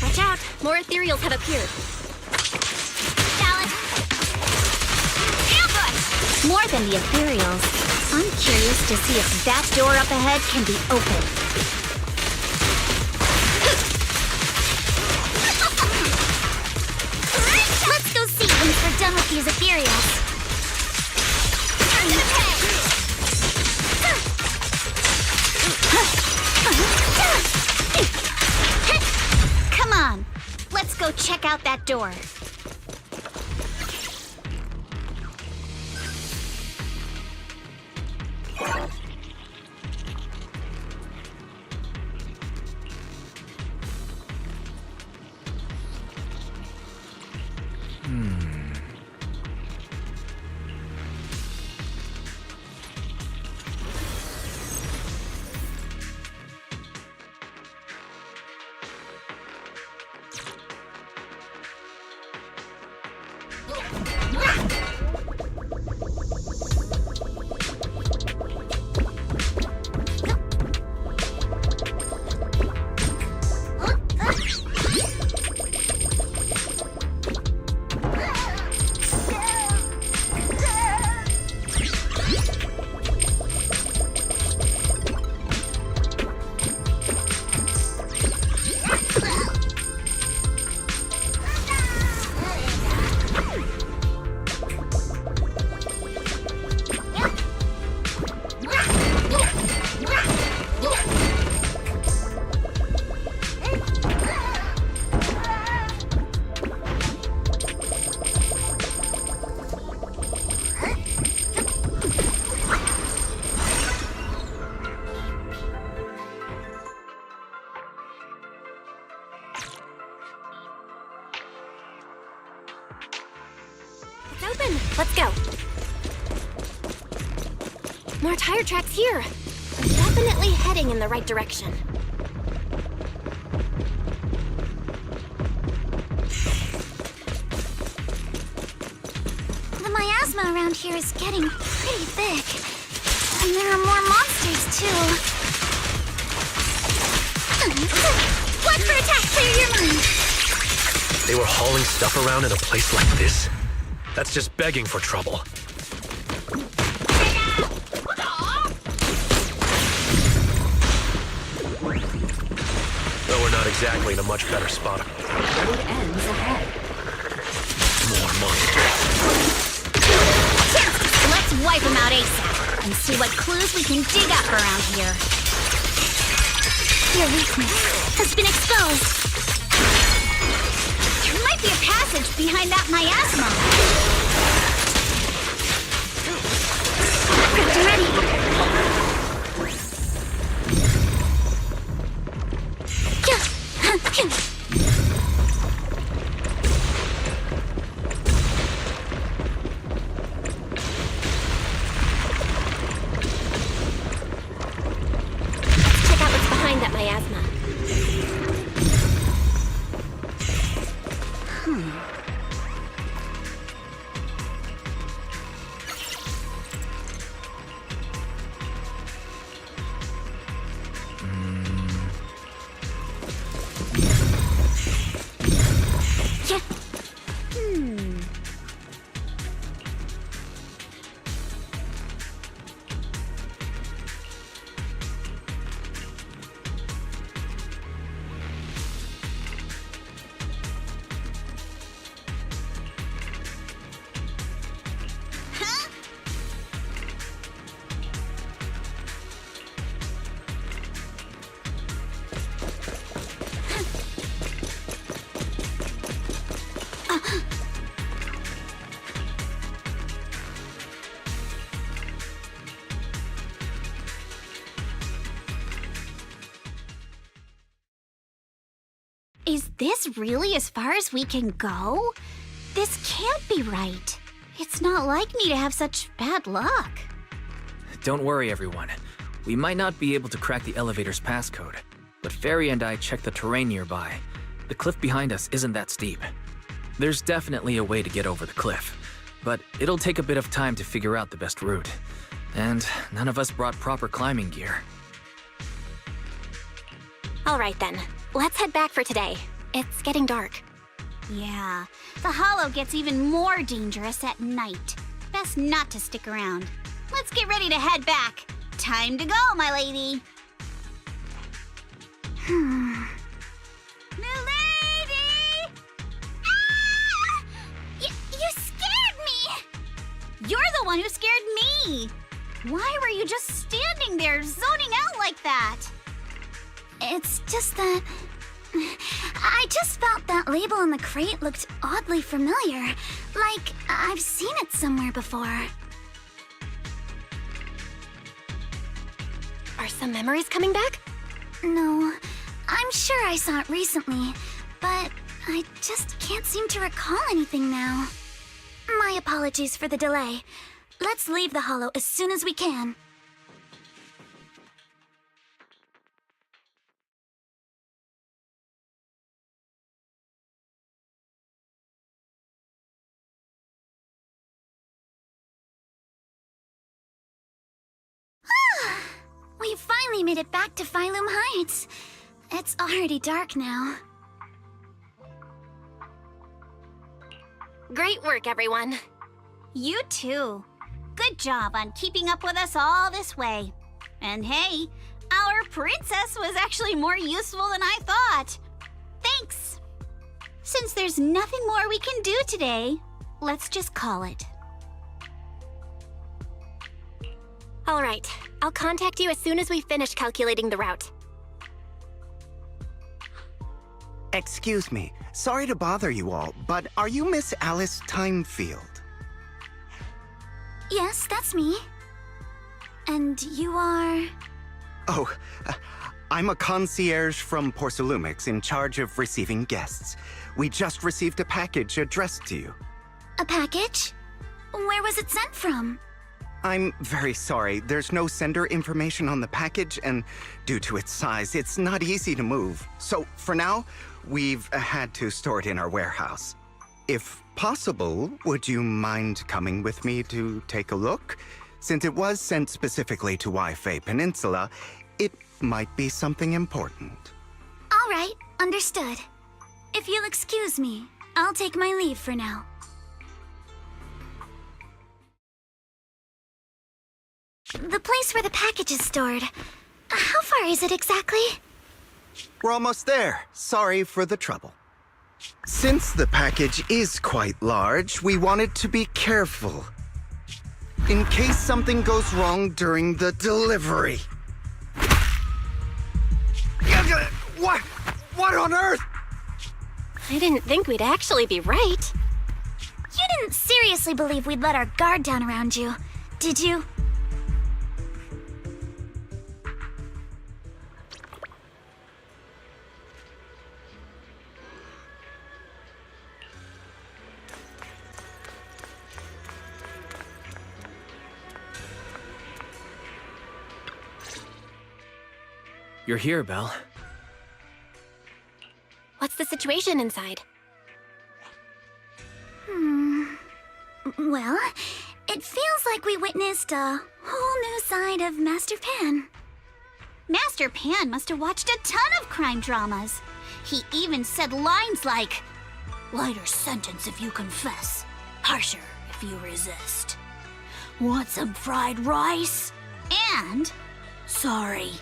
Speaker 5: Watch out! More ethereals have appeared. Salad! Ambush! More than the ethereals. I'm curious to see if that door up ahead can be opened. Let's go see once we're done with these ethereals. Time to pay! Come on, let's go check out that door. Open! Let's go! More tire tracks here! We're definitely heading in the right direction. The miasma around here is getting pretty thick. And there are more monsters, too. Watch for attack! Clear your mind!
Speaker 3: They were hauling stuff around in a place like this? That's just begging for trouble. Though we're not exactly in a much better spot.
Speaker 7: Road ends ahead.
Speaker 3: More monsters.
Speaker 4: Let's wipe them out ASAP and see what clues we can dig up around here. Your weakness has been exposed. There might be a passage behind that miasma. Is this really as far as we can go? This can't be right. It's not like me to have such bad luck.
Speaker 6: Don't worry, everyone. We might not be able to crack the elevator's passcode, but Fairy and I checked the terrain nearby. The cliff behind us isn't that steep. There's definitely a way to get over the cliff, but it'll take a bit of time to figure out the best route. And none of us brought proper climbing gear.
Speaker 5: All right then, let's head back for today. It's getting dark.
Speaker 4: Yeah, the hollow gets even more dangerous at night. Best not to stick around. Let's get ready to head back. Time to go, my lady. Milady! Ah! You scared me! You're the one who scared me! Why were you just standing there, zoning out like that?
Speaker 2: It's just that... I just felt that label on the crate looked oddly familiar. Like, I've seen it somewhere before.
Speaker 5: Are some memories coming back?
Speaker 2: No, I'm sure I saw it recently, but I just can't seem to recall anything now. My apologies for the delay. Let's leave the hollow as soon as we can. We finally made it back to Phylum Heights. It's already dark now.
Speaker 5: Great work, everyone.
Speaker 4: You too. Good job on keeping up with us all this way. And hey, our princess was actually more useful than I thought. Thanks. Since there's nothing more we can do today, let's just call it.
Speaker 5: All right, I'll contact you as soon as we finish calculating the route.
Speaker 10: Excuse me. Sorry to bother you all, but are you Miss Alice Timefield?
Speaker 2: Yes, that's me. And you are...
Speaker 10: Oh, I'm a concierge from Porcelumix in charge of receiving guests. We just received a package addressed to you.
Speaker 2: A package? Where was it sent from?
Speaker 10: I'm very sorry. There's no sender information on the package, and due to its size, it's not easy to move. So, for now, we've had to store it in our warehouse. If possible, would you mind coming with me to take a look? Since it was sent specifically to Waifei Peninsula, it might be something important.
Speaker 2: All right, understood. If you'll excuse me, I'll take my leave for now. The place where the package is stored. How far is it exactly?
Speaker 10: We're almost there. Sorry for the trouble. Since the package is quite large, we wanted to be careful. In case something goes wrong during the delivery. What on earth?
Speaker 5: I didn't think we'd actually be right.
Speaker 2: You didn't seriously believe we'd let our guard down around you, did you?
Speaker 6: You're here, Belle.
Speaker 5: What's the situation inside?
Speaker 2: Well, it feels like we witnessed a whole new side of Master Pan.
Speaker 4: Master Pan must have watched a ton of crime dramas. He even said lines like, "Lighter sentence if you confess, harsher if you resist. Want some fried rice?" And, "Sorry,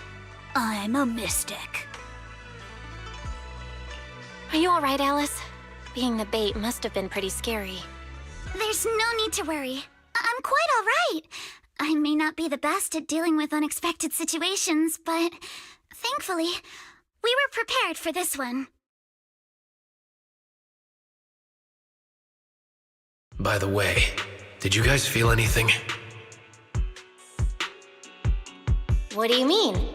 Speaker 4: I'm a mystic."
Speaker 5: Are you all right, Alice? Being the bait must have been pretty scary.
Speaker 2: There's no need to worry. I'm quite all right. I may not be the best at dealing with unexpected situations, but thankfully, we were prepared for this one.
Speaker 3: By the way, did you guys feel anything?
Speaker 5: What do you mean?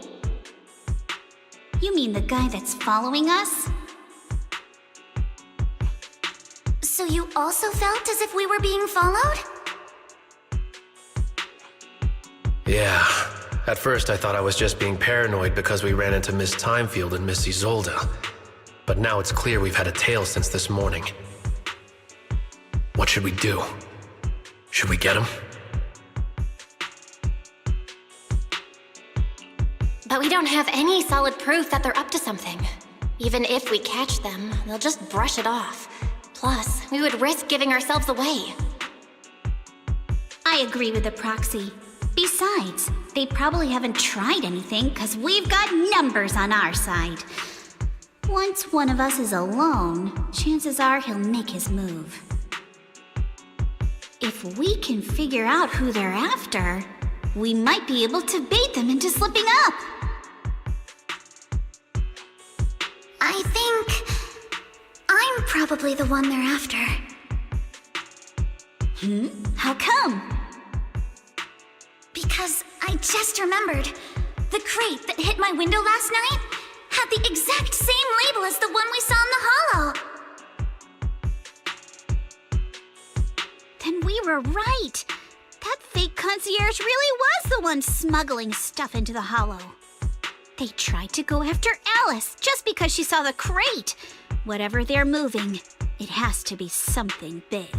Speaker 4: You mean the guy that's following us?
Speaker 5: So you also felt as if we were being followed?
Speaker 3: Yeah. At first I thought I was just being paranoid because we ran into Miss Timefield and Miss Isolde. But now it's clear we've had a tail since this morning. What should we do? Should we get him?
Speaker 5: But we don't have any solid proof that they're up to something. Even if we catch them, they'll just brush it off. Plus, we would risk giving ourselves away.
Speaker 4: I agree with the proxy. Besides, they probably haven't tried anything because we've got numbers on our side. Once one of us is alone, chances are he'll make his move. If we can figure out who they're after, we might be able to bait them into slipping up.
Speaker 5: I think I'm probably the one they're after.
Speaker 4: How come?
Speaker 5: Because I just remembered. The crate that hit my window last night had the exact same label as the one we saw in the hollow.
Speaker 4: Then we were right. That fake concierge really was the one smuggling stuff into the hollow. They tried to go after Alice just because she saw the crate. Whatever they're moving, it has to be something big.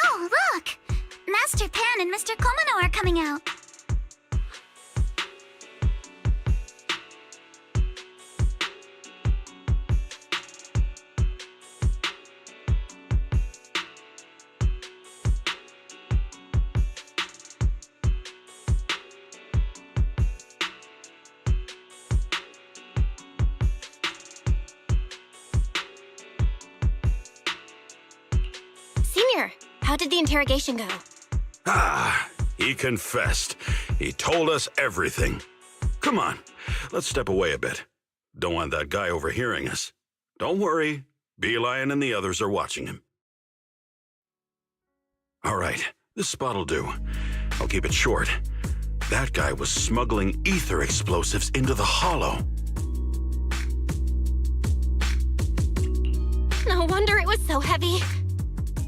Speaker 5: Oh, look! Master Pan and Mr. Komino are coming out. Senior, how did the interrogation go?
Speaker 11: He confessed. He told us everything. Come on, let's step away a bit. Don't want that guy overhearing us. Don't worry, Beelion and the others are watching him. All right, this spot'll do. I'll keep it short. That guy was smuggling ether explosives into the hollow.
Speaker 5: No wonder it was so heavy.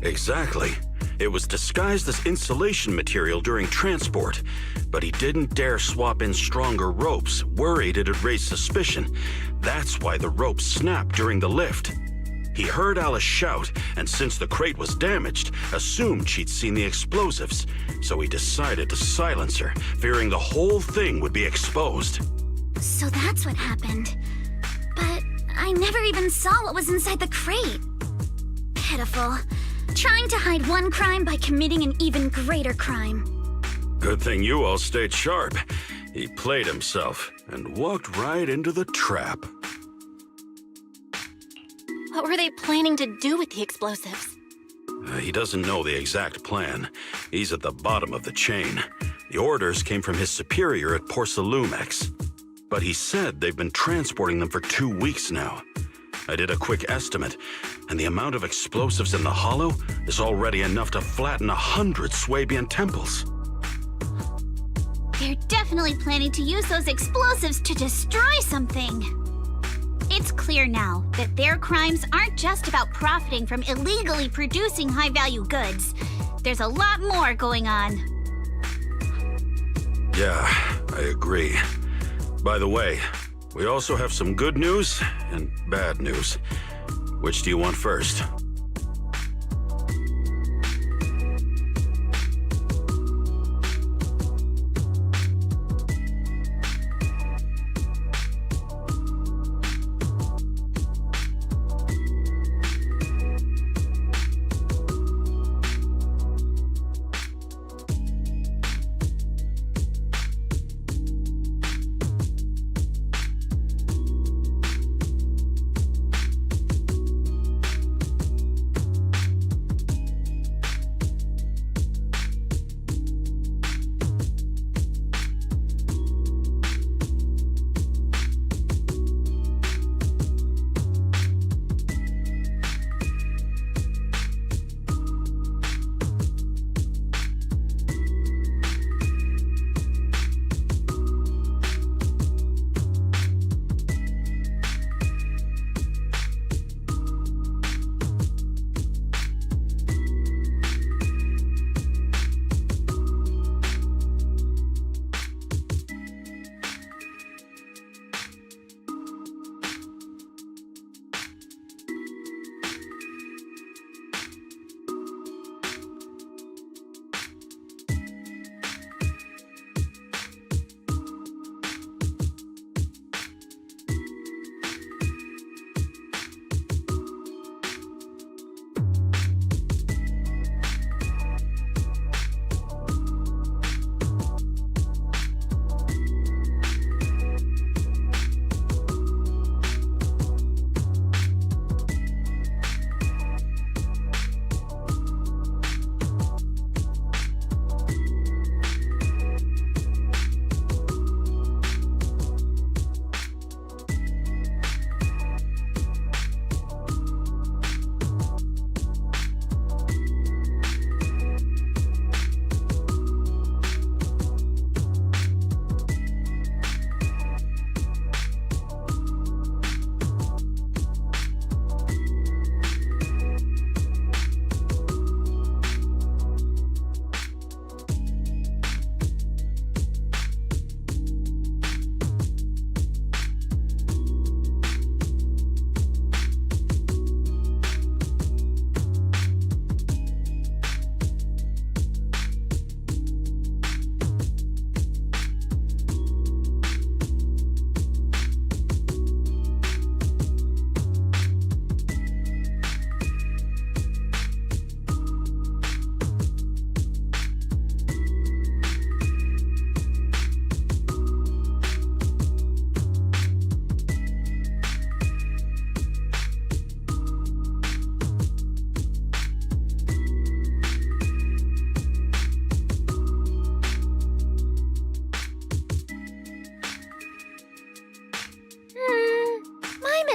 Speaker 11: Exactly. It was disguised as insulation material during transport, but he didn't dare swap in stronger ropes, worried it'd raise suspicion. That's why the ropes snapped during the lift. He heard Alice shout, and since the crate was damaged, assumed she'd seen the explosives, so he decided to silence her, fearing the whole thing would be exposed.
Speaker 5: So that's what happened. But I never even saw what was inside the crate. Pitiful. Trying to hide one crime by committing an even greater crime.
Speaker 11: Good thing you all stayed sharp. He played himself and walked right into the trap.
Speaker 5: What were they planning to do with the explosives?
Speaker 11: He doesn't know the exact plan. He's at the bottom of the chain. The orders came from his superior at Porcelumex. But he said they've been transporting them for 2 weeks now. I did a quick estimate, and the amount of explosives in the hollow is already enough to flatten 100 Swabian temples.
Speaker 4: They're definitely planning to use those explosives to destroy something. It's clear now that their crimes aren't just about profiting from illegally producing high-value goods. There's a lot more going on.
Speaker 11: Yeah, I agree. By the way, we also have some good news and bad news. Which do you want first?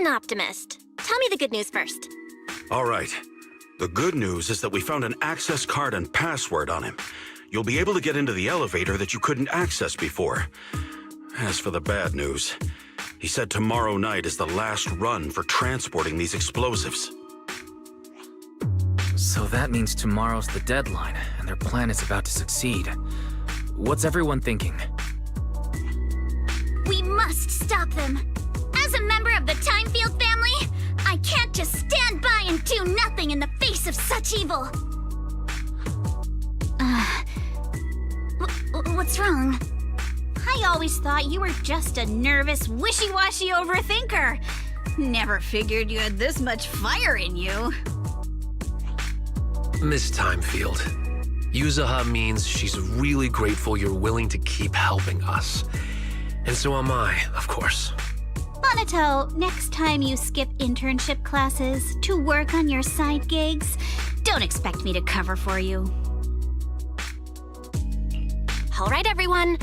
Speaker 5: optimist. Tell me the good news first.
Speaker 11: All right. The good news is that we found an access card and password on him. You'll be able to get into the elevator that you couldn't access before. As for the bad news, he said tomorrow night is the last run for transporting these explosives.
Speaker 6: So that means tomorrow's the deadline, and their plan is about to succeed. What's everyone thinking?
Speaker 4: We must stop them. As a member of the Timefield family, I can't just stand by and do nothing in the face of such evil. What's wrong? I always thought you were just a nervous, wishy-washy overthinker. Never figured you had this much fire in you.
Speaker 3: Miss Timefield, Yuzaha means she's really grateful you're willing to keep helping us. And so am I, of course.
Speaker 4: Monato, next time you skip internship classes to work on your side gigs, don't expect me to cover for you.
Speaker 5: All right, everyone.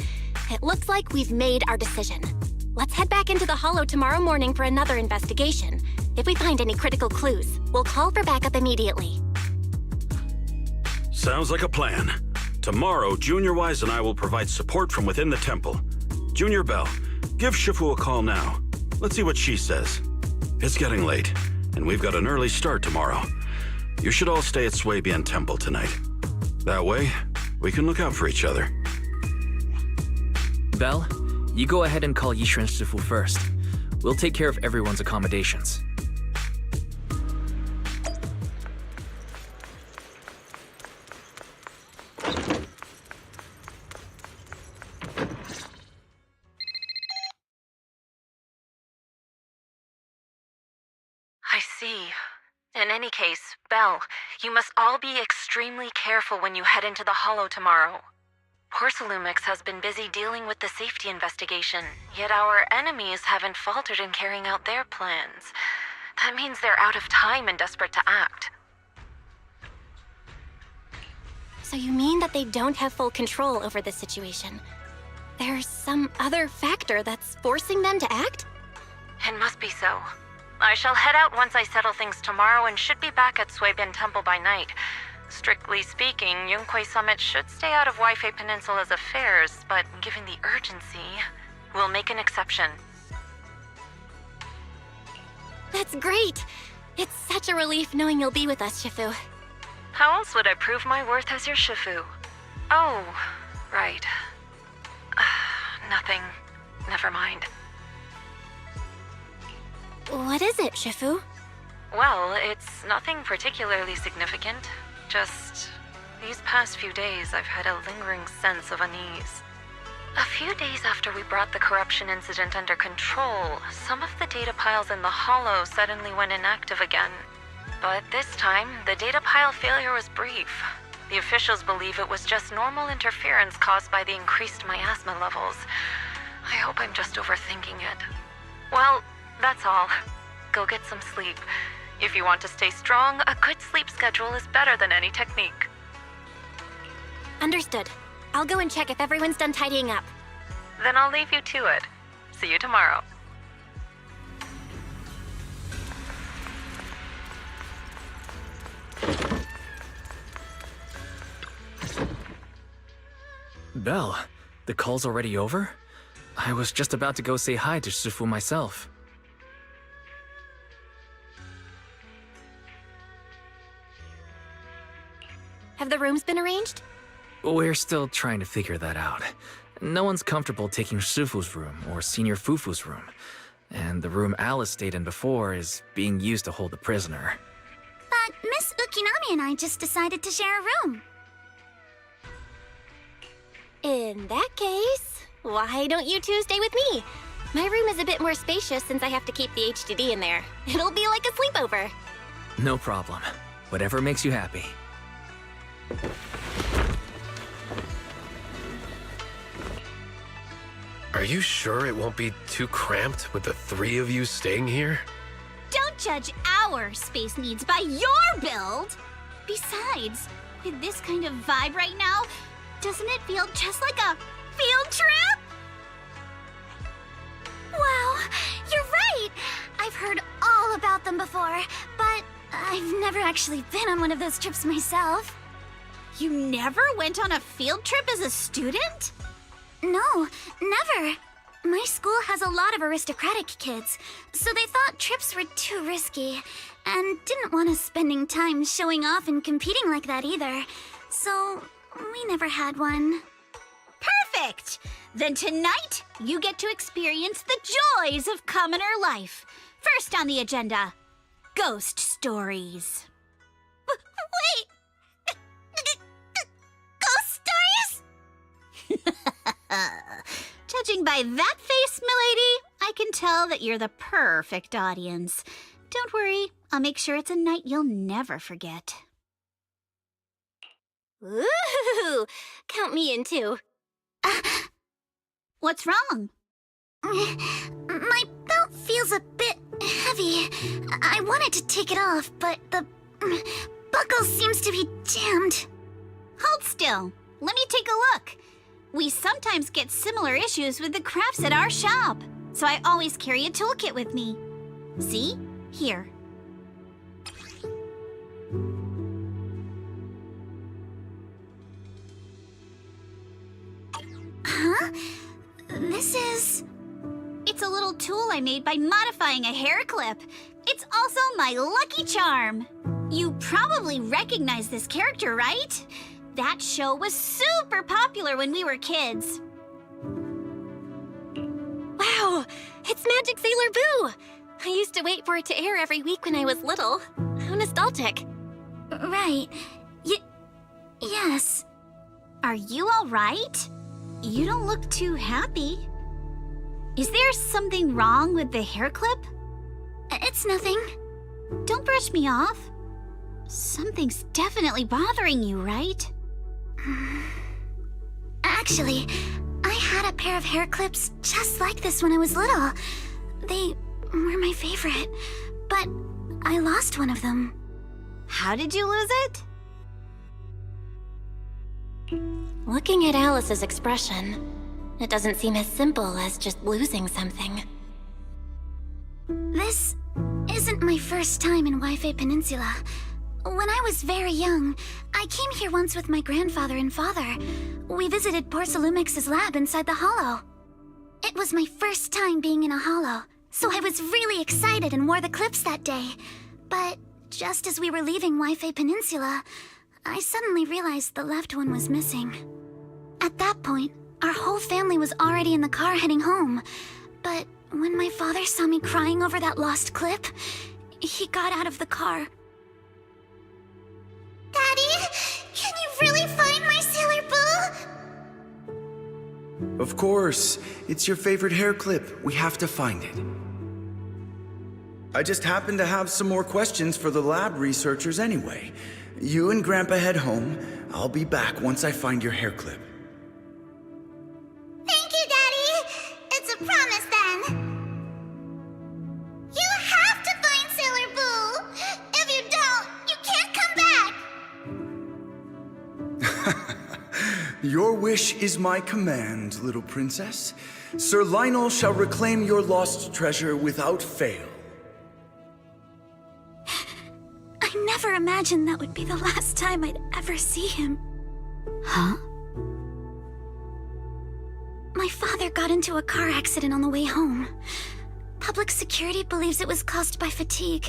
Speaker 5: It looks like we've made our decision. Let's head back into the Hollow tomorrow morning for another investigation. If we find any critical clues, we'll call for backup immediately.
Speaker 11: Sounds like a plan. Tomorrow, Junior Wise and I will provide support from within the temple. Junior Bell, give Shifu a call now. Let's see what she says. It's getting late, and we've got an early start tomorrow. You should all stay at Swabian Temple tonight. That way, we can look out for each other.
Speaker 6: Belle, you go ahead and call Yishuan Shifu first. We'll take care of everyone's accommodations.
Speaker 1: I see. In any case, Belle, you must all be extremely careful when you head into the Hollow tomorrow. Porcelumix has been busy dealing with the safety investigation, yet our enemies haven't faltered in carrying out their plans. That means they're out of time and desperate to act.
Speaker 5: So you mean that they don't have full control over the situation? There's some other factor that's forcing them to act?
Speaker 1: It must be so. I shall head out once I settle things tomorrow and should be back at Swabian Temple by night. Strictly speaking, Yunquei Summit should stay out of Waifei Peninsula's affairs, but given the urgency, we'll make an exception.
Speaker 5: That's great! It's such a relief knowing you'll be with us, Shifu.
Speaker 1: How else would I prove my worth as your Shifu? Oh, right. Nothing. Never mind.
Speaker 5: What is it, Shifu?
Speaker 1: Well, it's nothing particularly significant. Just, these past few days I've had a lingering sense of unease. A few days after we brought the corruption incident under control, some of the data piles in the Hollow suddenly went inactive again. But this time, the data pile failure was brief. The officials believe it was just normal interference caused by the increased miasma levels. I hope I'm just overthinking it. Well, that's all. Go get some sleep. If you want to stay strong, a good sleep schedule is better than any technique.
Speaker 5: Understood. I'll go and check if everyone's done tidying up.
Speaker 1: Then I'll leave you to it. See you tomorrow.
Speaker 6: Belle, the call's already over? I was just about to go say hi to Shifu myself.
Speaker 5: Have the rooms been arranged?
Speaker 6: We're still trying to figure that out. No one's comfortable taking Shifu's room or Senior Fufu's room. And the room Alice stayed in before is being used to hold the prisoner.
Speaker 4: But Miss Ukinami and I just decided to share a room.
Speaker 5: In that case, why don't you two stay with me? My room is a bit more spacious since I have to keep the HDD in there. It'll be like a sleepover.
Speaker 6: No problem. Whatever makes you happy.
Speaker 3: Are you sure it won't be too cramped with the three of you staying here?
Speaker 4: Don't judge our space needs by your build! Besides, with this kind of vibe right now, doesn't it feel just like a field trip? Wow, you're right! I've heard all about them before, but I've never actually been on one of those trips myself.
Speaker 12: You never went on a field trip as a student?
Speaker 4: No, never. My school has a lot of aristocratic kids, so they thought trips were too risky, and didn't want us spending time showing off and competing like that either. So, we never had one.
Speaker 12: Perfect! Then tonight, you get to experience the joys of commoner life. First on the agenda, ghost stories.
Speaker 4: Wait! Ghost stories?
Speaker 12: Judging by that face, milady, I can tell that you're the perfect audience. Don't worry, I'll make sure it's a night you'll never forget.
Speaker 5: Ooh, count me in too.
Speaker 12: What's wrong?
Speaker 4: My belt feels a bit heavy. I wanted to take it off, but the buckle seems to be jammed.
Speaker 12: Hold still. Let me take a look. We sometimes get similar issues with the crafts at our shop, so I always carry a toolkit with me. See? Here.
Speaker 4: Huh? This is...
Speaker 12: It's a little tool I made by modifying a hair clip. It's also my lucky charm. You probably recognize this character, right? That show was super popular when we were kids.
Speaker 5: Wow, it's Magic Sailor Boo! I used to wait for it to air every week when I was little. How nostalgic.
Speaker 4: Right. Yes.
Speaker 12: Are you all right? You don't look too happy. Is there something wrong with the hair clip?
Speaker 4: It's nothing.
Speaker 12: Don't brush me off. Something's definitely bothering you, right?
Speaker 4: Actually, I had a pair of hair clips just like this when I was little. They were my favorite, but I lost one of them.
Speaker 12: How did you lose it?
Speaker 5: Looking at Alice's expression, it doesn't seem as simple as just losing something.
Speaker 4: This isn't my first time in Wi-Fi Peninsula. When I was very young, I came here once with my grandfather and father. We visited Porcelumex's lab inside the Hollow. It was my first time being in a Hollow, so I was really excited and wore the clips that day. But just as we were leaving Wi-Fi Peninsula, I suddenly realized the left one was missing. At that point, our whole family was already in the car heading home. But when my father saw me crying over that lost clip, he got out of the car. Daddy, can you really find my Sailor Boo?
Speaker 13: Of course. It's your favorite hair clip. We have to find it. I just happen to have some more questions for the lab researchers anyway. You and Grandpa head home. I'll be back once I find your hair clip.
Speaker 4: Thank you, Daddy. It's a promise then. You have to find Sailor Boo. If you don't, you can't come back.
Speaker 13: Your wish is my command, little princess. Sir Lionel shall reclaim your lost treasure without fail.
Speaker 4: I never imagined that would be the last time I'd ever see him.
Speaker 12: Huh?
Speaker 4: My father got into a car accident on the way home. Public security believes it was caused by fatigue.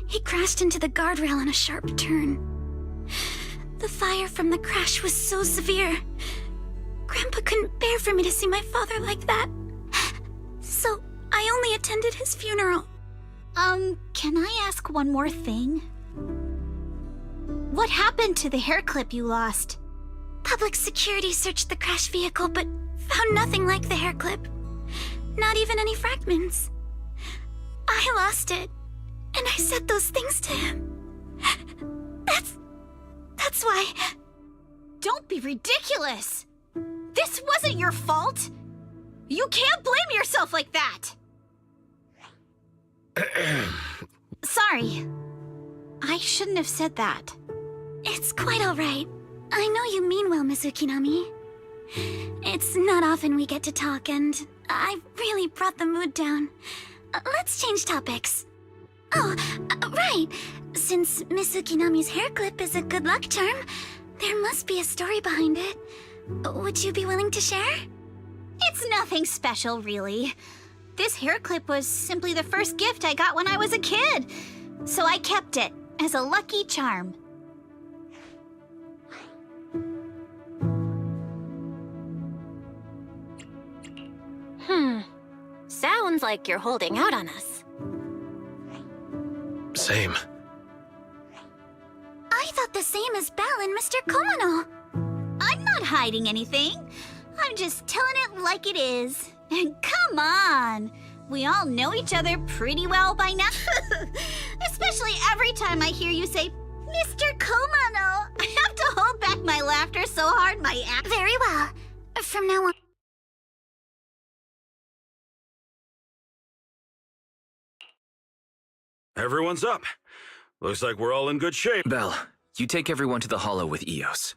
Speaker 4: He crashed into the guardrail on a sharp turn. The fire from the crash was so severe. Grandpa couldn't bear for me to see my father like that. So I only attended his funeral.
Speaker 12: Can I ask one more thing? What happened to the hair clip you lost?
Speaker 4: Public security searched the crashed vehicle, but found nothing like the hair clip. Not even any fragments. I lost it, and I said those things to him. That's why...
Speaker 12: Don't be ridiculous! This wasn't your fault! You can't blame yourself like that! Sorry. I shouldn't have said that.
Speaker 4: It's quite all right. I know you mean well, Miss Ukinami. It's not often we get to talk, and I really brought the mood down. Let's change topics. Right. Since Miss Ukinami's hair clip is a good luck charm, there must be a story behind it. Would you be willing to share?
Speaker 12: It's nothing special, really. This hair clip was simply the first gift I got when I was a kid. So I kept it as a lucky charm.
Speaker 5: Sounds like you're holding out on us.
Speaker 3: Same.
Speaker 4: I thought the same as Belle and Mr. Komono.
Speaker 12: I'm not hiding anything. I'm just telling it like it is. And come on! We all know each other pretty well by now. Especially every time I hear you say, Mr. Komono. I have to hold back my laughter so hard my act.
Speaker 4: Very well. From now on.
Speaker 11: Everyone's up. Looks like we're all in good shape.
Speaker 6: Belle, you take everyone to the Hollow with Eos.